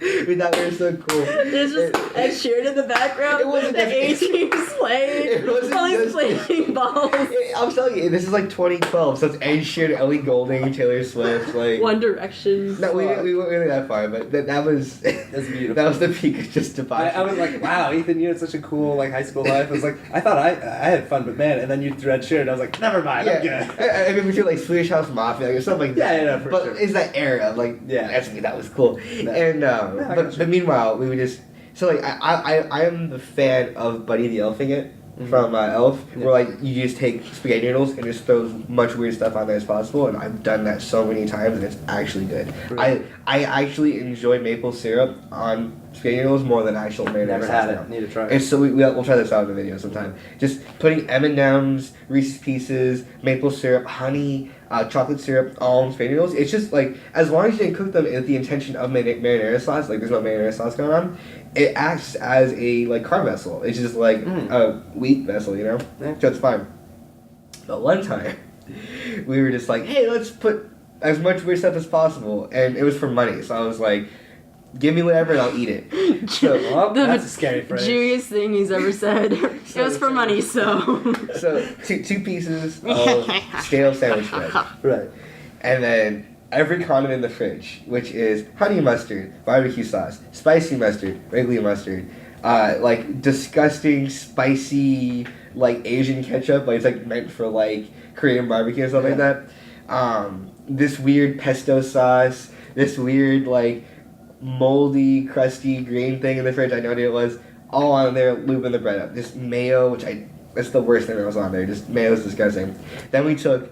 Speaker 1: We thought we were so cool.
Speaker 3: There's just Ed Sheeran in the background.
Speaker 1: It wasn't
Speaker 3: the A-Team's playing.
Speaker 1: It wasn't
Speaker 3: all these
Speaker 1: just
Speaker 3: playing balls.
Speaker 1: I'm telling you, this is like 2012, so it's Ed Sheeran, Ellie Goulding, Taylor Swift, like
Speaker 3: One Direction.
Speaker 1: No, we weren't really that far, but that was
Speaker 2: That's beautiful.
Speaker 1: That was the peak of just debauchery.
Speaker 2: I was like, wow, Ethan, you had such a cool like high school life. I was like, I thought I had fun, but man, and then you thread Sheeran, I was like, never mind, I'm good.
Speaker 1: I mean, we did like Swedish House Mafia or something like that.
Speaker 2: Yeah, for
Speaker 1: but
Speaker 2: sure.
Speaker 1: it's that era, like that was cool.
Speaker 2: No.
Speaker 1: And but meanwhile, we would just like I am the fan of Buddy the Elfing from Elf, where like you just take spaghetti noodles and just throw as much weird stuff on there as possible, and I've done that so many times and it's actually good.
Speaker 2: Really?
Speaker 1: I actually enjoy maple syrup on spaghetti noodles more than actual mayonnaise.
Speaker 2: Never had it. Need to try it.
Speaker 1: And so we'll try this out in the video sometime. Just putting M&M's, Reese's Pieces, maple syrup, honey, chocolate syrup, all in spaghetti noodles. It's just like, as long as you didn't cook them with the intention of marinara sauce, like there's no marinara sauce going on, it acts as a like carb vessel. It's just like a wheat vessel,
Speaker 2: Yeah.
Speaker 1: So it's fine. But one time, we were just like, hey, let's put as much weird stuff as possible, and it was for money. So I was like, give me whatever and I'll eat it. So
Speaker 2: that's a scary phrase.
Speaker 3: Juiciest thing he's ever said. It was for money, so.
Speaker 1: So two pieces of stale sandwich bread.
Speaker 2: Right.
Speaker 1: And then every condiment in the fridge, which is honey mustard, barbecue sauce, spicy mustard, regular mustard, like disgusting spicy like Asian ketchup, like it's like meant for like Korean barbecue or something like that. This weird pesto sauce, this weird like moldy, crusty green thing in the fridge. I know what it was. All on there, lubing the bread up. Just mayo, that's the worst thing that was on there. Just mayo is disgusting. Then we took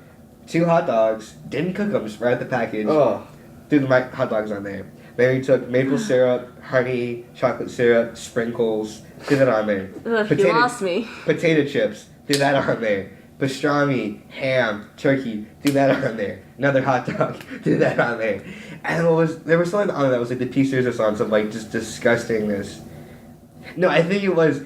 Speaker 1: 2 hot dogs, didn't cook them, just right at the package.
Speaker 2: Oh.
Speaker 1: Threw the hot dogs on there. Then we took maple syrup, honey, chocolate syrup, sprinkles, threw that on there.
Speaker 3: You lost me.
Speaker 1: Potato chips, threw that on there. pastrami, ham, turkey, threw that on there. Another hot dog, threw that on there. And there was something on it that was like the piece de resistance of like just disgustingness. No, I think it was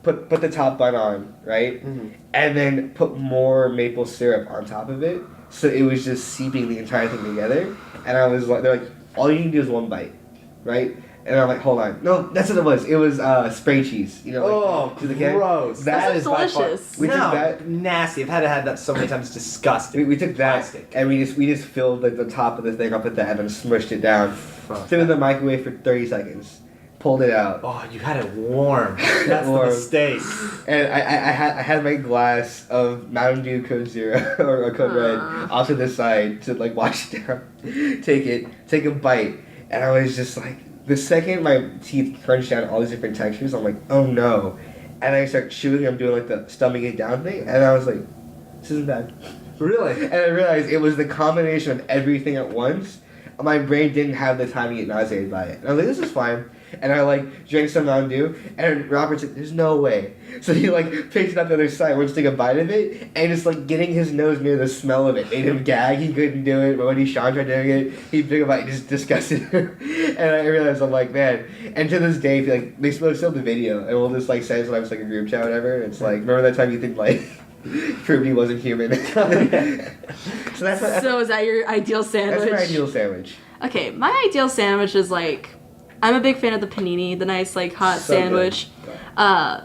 Speaker 1: put the top bun on, right? Mm-hmm. And then put more maple syrup on top of it. So it was just seeping the entire thing together. And I was like, they're like, all you need to do is one bite, right? And I'm like, hold on. No, that's what it was. It was spray cheese. You know, like,
Speaker 2: gross.
Speaker 3: That is delicious.
Speaker 1: We took that.
Speaker 2: Nasty. I've had that so many times. It's disgusting.
Speaker 1: We took that
Speaker 2: Plastic.
Speaker 1: and we just filled like the top of the thing up with that and then smushed it down. Threw it in the microwave for 30 seconds. Pulled it out.
Speaker 2: Oh, you had it warm. That's
Speaker 1: warm.
Speaker 2: the mistake.
Speaker 1: And I had my glass of Mountain Dew Code Zero or Code Red off to the side to like wash it down. Take a bite, and I was just like. The second my teeth crunched down all these different textures, I'm like, oh no. And I start chewing, I'm doing like the stomach it down thing, and I was like, this isn't bad.
Speaker 2: Really?
Speaker 1: And I realized it was the combination of everything at once. My brain didn't have the time to get nauseated by it. And I was like, this is fine. And I like drank some Mountain Dew, and Robert's like, there's no way. So he like picked it up the other side, went to take a bite of it, and just like getting his nose near the smell of it made him gag. He couldn't do it, but when Sean tried doing it, he took a bite, just disgusted him. And I realized, I'm like, man. And to this day, like they still the video, and we'll just like say sometimes like a group chat or whatever. And it's like, remember that time you think like proved he wasn't human? So
Speaker 3: is that your ideal sandwich?
Speaker 1: That's my ideal sandwich.
Speaker 3: Okay, my ideal sandwich is like, I'm a big fan of the panini, the nice like hot
Speaker 1: So
Speaker 3: sandwich. I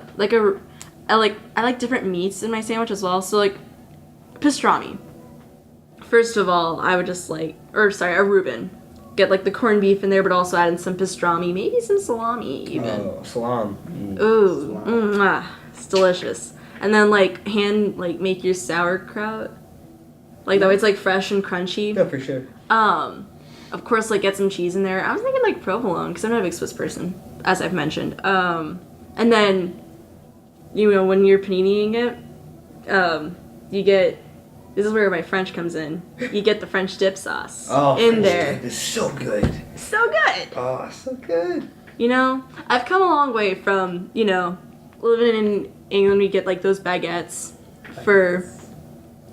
Speaker 3: like different meats in my sandwich as well. So like pastrami. First of all, I would just a Reuben. Get like the corned beef in there, but also add in some pastrami, maybe some salami even.
Speaker 1: Oh, salam.
Speaker 3: Ooh, it's delicious. And then like hand make your sauerkraut. Like that way it's like fresh and crunchy.
Speaker 1: Yeah, for sure.
Speaker 3: Of course, like, get some cheese in there. I was thinking, like, provolone, because I'm not a big Swiss person, as I've mentioned. And then, you know, when you're paniniing it, you get... This is where my French comes in. You get the French dip sauce in there.
Speaker 1: French dip is so good.
Speaker 3: So good!
Speaker 1: Oh, so good.
Speaker 3: You know, I've come a long way from, you know, living in England, we get, like, those baguettes for...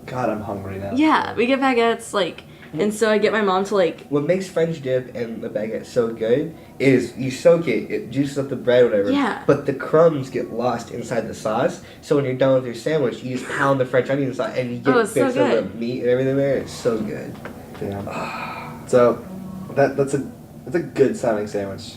Speaker 2: God, I'm hungry now.
Speaker 3: Yeah, we get baguettes, like... And so I get my mom to like...
Speaker 1: What makes French dip and the baguette so good is you soak it, it juices up the bread or whatever, but the crumbs get lost inside the sauce. So when you're done with your sandwich, you just pound the French onion sauce and you get bits of the meat and everything there. It's so good.
Speaker 2: Damn. So that's a good sounding sandwich.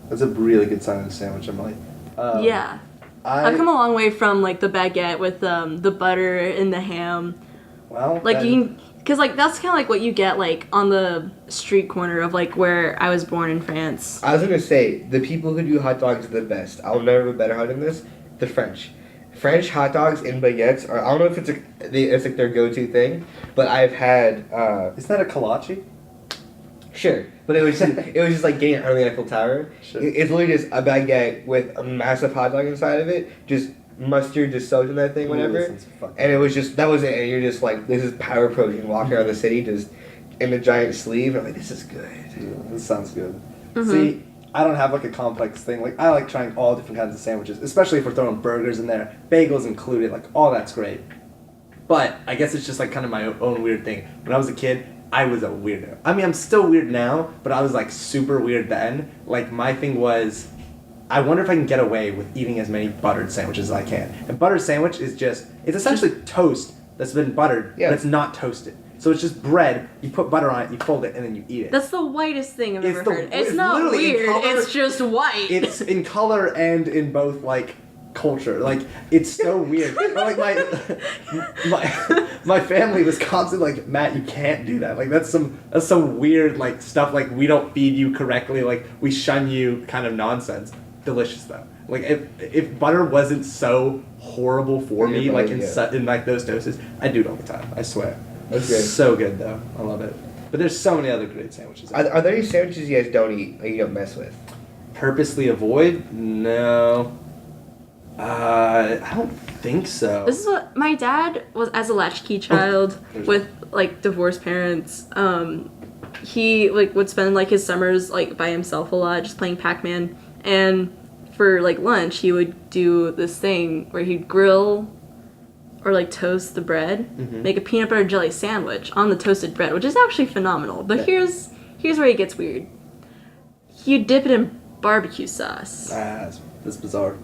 Speaker 2: That's a really good sounding sandwich, Emily.
Speaker 3: Yeah. I've come a long way from like the baguette with the butter and the ham.
Speaker 2: Well,
Speaker 3: like you can... Because, like, that's kind of like what you get, like, on the street corner of, like, where I was born in France.
Speaker 1: I was going to say, the people who do hot dogs are the best. I'll never have a better hot than this. The French. French hot dogs and baguettes are, I don't know if it's like their go-to thing, but I've had...
Speaker 2: Isn't that a kolache?
Speaker 1: Sure. But it was just like getting it out of the Eiffel Tower.
Speaker 2: Sure.
Speaker 1: It's literally just a baguette with a massive hot dog inside of it, just... mustard just soaked in that thing, whatever. And it was just, that was it. And you're just like, this is power protein. Walking around the city just in a giant sleeve. And I'm like, this is good.
Speaker 2: Yeah, this sounds good.
Speaker 3: Mm-hmm.
Speaker 2: See, I don't have like a complex thing. Like, I like trying all different kinds of sandwiches, especially if we're throwing burgers in there, bagels included. Like, all that's great. But I guess it's just like kind of my own weird thing. When I was a kid, I was a weirdo. I mean, I'm still weird now, but I was like super weird then. Like, my thing was... I wonder if I can get away with eating as many buttered sandwiches as I can. And buttered sandwich is just, it's essentially toast that's been buttered, but it's not toasted. So it's just bread, you put butter on it, you fold it, and then you eat it.
Speaker 3: That's the whitest thing I've ever heard. It's not
Speaker 2: literally
Speaker 3: weird,
Speaker 2: color,
Speaker 3: it's just white.
Speaker 2: It's in color and in both, like, culture. Like, it's so weird. Like, my family was constantly like, Matt, you can't do that. Like, that's some weird, like, stuff, like, we don't feed you correctly, like, we shun you kind of nonsense. Delicious though. Like if butter wasn't so horrible for me, like in like those doses, I'd do it all the time. I swear.
Speaker 1: That's good.
Speaker 2: So good though. I love it. But there's so many other great sandwiches.
Speaker 1: Are there any sandwiches you guys don't eat, like you don't mess with?
Speaker 2: Purposely avoid? No. I don't think so.
Speaker 3: This is what my dad was as a latchkey child with like divorced parents. He like would spend like his summers like by himself a lot, just playing Pac-Man. And for like lunch, he would do this thing where he'd grill or like toast the bread, make a peanut butter jelly sandwich on the toasted bread, which is actually phenomenal. But here's where it gets weird. You dip it in barbecue sauce.
Speaker 2: That's bizarre.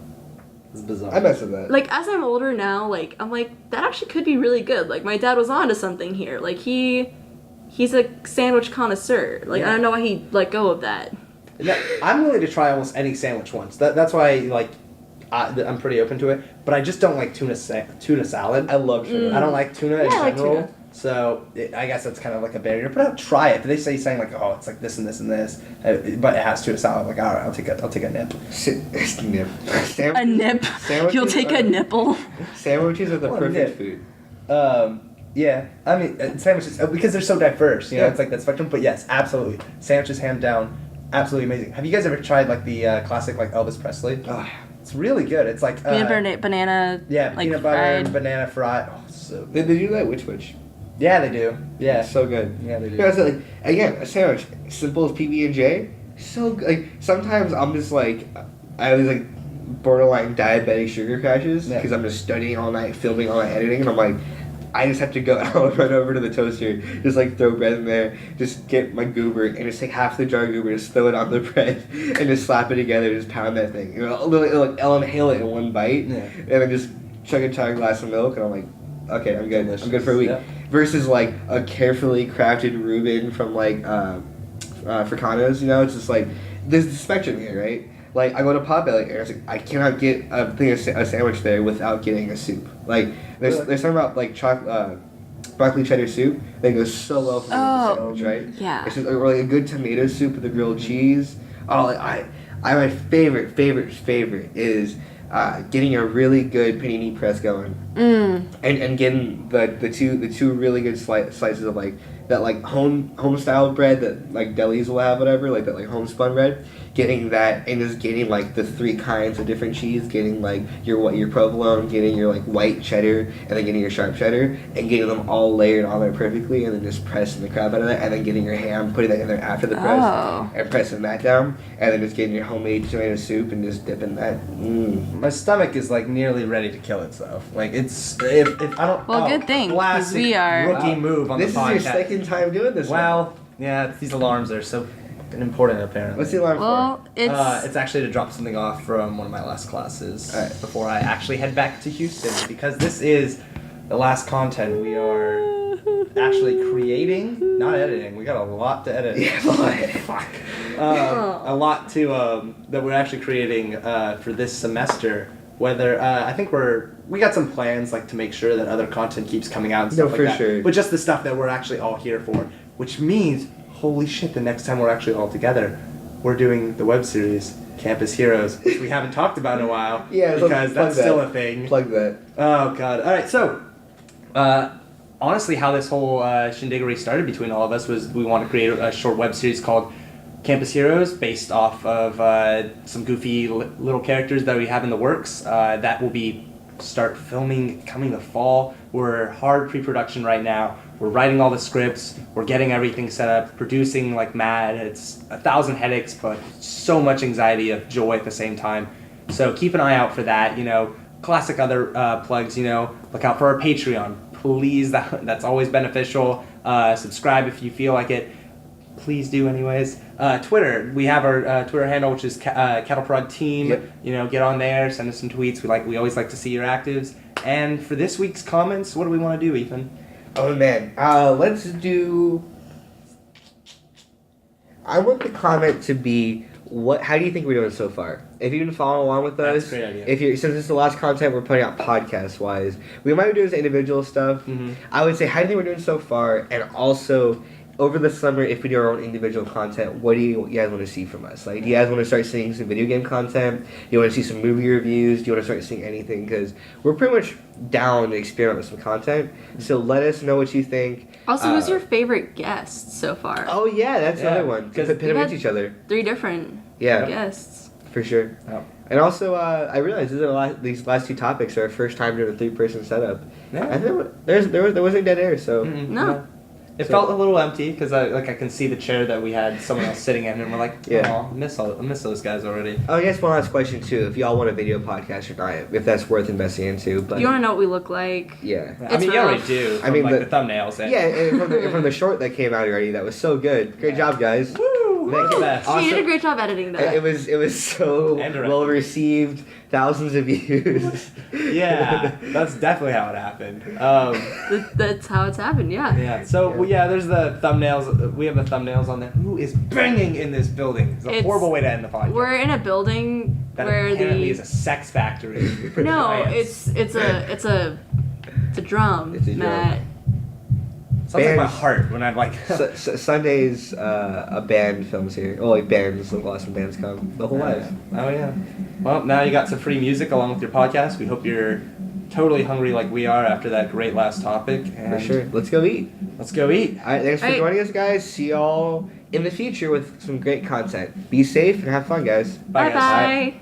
Speaker 2: It's bizarre.
Speaker 1: I mess with that.
Speaker 3: Like, as I'm older now, like, I'm like, that actually could be really good. Like, my dad was onto something here. Like, he's a sandwich connoisseur. Like, I don't know why he let go of that.
Speaker 2: I'm willing to try almost any sandwich once. That's why, like, I'm pretty open to it. But I just don't like tuna salad.
Speaker 1: I love tuna.
Speaker 2: I don't like tuna in
Speaker 3: Yeah, I like
Speaker 2: general.
Speaker 3: tuna.
Speaker 2: So I guess that's kind of like a barrier. But I'll try it. If they say saying like, oh, it's like this and this and this, but it has tuna salad, I'm like, all right, I'll take a nip.
Speaker 1: Nip.
Speaker 3: A nip. You'll take a nipple.
Speaker 1: Sandwiches are the
Speaker 2: Well,
Speaker 1: perfect
Speaker 2: nip.
Speaker 1: food.
Speaker 2: Yeah, I mean sandwiches because they're so diverse. You know,
Speaker 1: Yeah.
Speaker 2: it's like that spectrum. But yes, absolutely, sandwiches hand down, absolutely amazing. Have you guys ever tried like the classic like Elvis Presley?
Speaker 1: Oh,
Speaker 2: It's really good. It's like
Speaker 3: Peanut butter, banana.
Speaker 2: yeah,
Speaker 3: like
Speaker 2: peanut butter,
Speaker 3: fried.
Speaker 2: banana fried. Oh, so good.
Speaker 1: they do that? Which?
Speaker 2: Yeah, they do. Yeah,
Speaker 1: It's so good.
Speaker 2: yeah, they do.
Speaker 1: You know, so like, again, a sandwich, simple as PB&J, so good. Like, sometimes I'm just like, I have these like borderline diabetic sugar crashes
Speaker 2: Yeah.
Speaker 1: because I'm just studying all night, filming all night, editing, and I'm like, I just have to go out, run over to the toaster, just like throw bread in there, just get my goober, and just take half the jar of goober, just throw it on the bread, and just slap it together, just pound that thing. You know, I'll inhale it in one bite,
Speaker 2: Yeah.
Speaker 1: and then just chug a entire glass of milk, and I'm like, okay, I'm good. I'm good for a week.
Speaker 2: Yeah.
Speaker 1: Versus like a carefully crafted Reuben from like Fricano's, you know, it's just like there's the spectrum here, right? Like I go to Potbelly and it's like I cannot get a thing of a sandwich there without getting a soup. Like there's something about like broccoli cheddar soup that goes so well for a sandwich, right?
Speaker 3: Yeah.
Speaker 1: It's just or like a good tomato soup with the grilled cheese. Oh, like, I my favorite is getting a really good panini press going, and getting the two really good slices of like that like home style bread that like delis will have, whatever, like that like homespun bread. Getting that and just getting like the 3 kinds of different cheese, getting like your provolone, getting your like white cheddar, and then getting your sharp cheddar, and getting them all layered on there perfectly, and then just pressing the crap out of that, and then getting your ham, putting that in there after the press, and pressing that down, and then just getting your homemade tomato soup and just dipping that.
Speaker 2: My stomach is like nearly ready to kill itself. Like it's if I don't.
Speaker 3: Well, good thing, 'cause
Speaker 2: classic
Speaker 3: we are-
Speaker 2: rookie move on
Speaker 1: This
Speaker 2: the
Speaker 1: is
Speaker 2: podcast.
Speaker 1: your second time doing this.
Speaker 2: Well, yeah, these alarms are so important apparently.
Speaker 1: What's the alarm
Speaker 3: Well,
Speaker 2: It's actually to drop something off from one of my last classes
Speaker 1: Alright.
Speaker 2: before I actually head back to Houston because this is the last content we are actually creating, not editing. We got a lot to edit.
Speaker 1: Yeah, boy.
Speaker 2: Fuck. A lot to that we're actually creating for this semester. Whether I think we got some plans like to make sure that other content keeps coming out and stuff like
Speaker 1: for
Speaker 2: that.
Speaker 1: sure.
Speaker 2: But just the stuff that we're actually all here for, which means holy shit, the next time we're actually all together, we're doing the web series Campus Heroes, which we haven't talked about in a while.
Speaker 1: Yeah,
Speaker 2: because
Speaker 1: plug
Speaker 2: that's
Speaker 1: that.
Speaker 2: still a thing.
Speaker 1: Plug that.
Speaker 2: Oh god. All right, so honestly, how this whole shindiggery started between all of us was we want to create a short web series called Campus Heroes, based off of some goofy little characters that we have in the works. That will be start filming coming the fall. We're hard pre-production right now. We're writing all the scripts. We're getting everything set up, producing like mad. It's 1,000 headaches, but so much anxiety of joy at the same time. So keep an eye out for that. You know, classic other plugs. You know, look out for our Patreon. Please, that's always beneficial. Subscribe if you feel like it. Please do, anyways. Twitter, we have our Twitter handle, which is Cattle Prod Team.
Speaker 1: Yep.
Speaker 2: You know, get on there, send us some tweets. We always like to see your actives. And for this week's comments, what do we want to do, Ethan?
Speaker 1: Oh man, let's do. I want the comment to be how do you think we're doing so far? If you've been following along with us,
Speaker 2: That's a great idea.
Speaker 1: if you're since this is the last content we're putting out podcast wise, we might be doing some individual stuff.
Speaker 2: Mm-hmm.
Speaker 1: I would say how do you think we're doing so far, and also over the summer, if we do our own individual content, what do you guys want to see from us? Like, do you guys want to start seeing some video game content? Do you want to see some movie reviews? Do you want to start seeing anything? Because we're pretty much down to experiment with some content. So let us know what you think.
Speaker 3: Also, who's your favorite guest so far?
Speaker 1: Oh yeah, that's
Speaker 2: Yeah,
Speaker 1: another one. Because
Speaker 2: because
Speaker 1: pit them
Speaker 3: we've
Speaker 1: against
Speaker 3: had-
Speaker 1: each other.
Speaker 3: 3 different
Speaker 1: Yeah,
Speaker 3: guests.
Speaker 1: for sure.
Speaker 2: Oh.
Speaker 1: And also, I realized these last 2 topics are our first time doing a 3-person setup.
Speaker 2: Yeah.
Speaker 1: I think there wasn't dead air, so
Speaker 2: Mm-mm,
Speaker 3: No.
Speaker 2: It felt a little empty because I can see the chair that we had someone else sitting in, and we're like, oh, I miss those guys already.
Speaker 1: Oh, I guess one last question too. If y'all want a video podcast or not, if that's worth investing into. But
Speaker 3: you want to know what we look like?
Speaker 1: Yeah.
Speaker 2: I mean, you already do. From, the thumbnails.
Speaker 1: And from the short that came out already, that was so good. Great job, guys.
Speaker 2: Woo!
Speaker 3: She did a great job editing that.
Speaker 1: It was so well received. Thousands of views.
Speaker 2: Yeah, that's definitely how it happened.
Speaker 3: That's how it's happened. Yeah.
Speaker 2: Yeah. So there's the thumbnails. We have the thumbnails on there. Who is banging in this building? It's a horrible way to end the podcast.
Speaker 3: We're in a building
Speaker 2: that
Speaker 3: where
Speaker 2: apparently is a sex factory.
Speaker 3: No, it's a drum, Matt.
Speaker 2: Sounds like my heart when I'm like.
Speaker 1: Sundays, a band films here. Oh, like bands. The last when bands come. The whole life.
Speaker 2: Oh yeah. Well, now you got some free music along with your podcast. We hope you're totally hungry like we are after that great last topic.
Speaker 1: For sure. Let's go eat.
Speaker 2: Let's go eat.
Speaker 1: All right. Thanks for joining us, guys. See y'all in the future with some great content. Be safe and have fun, guys.
Speaker 3: Bye.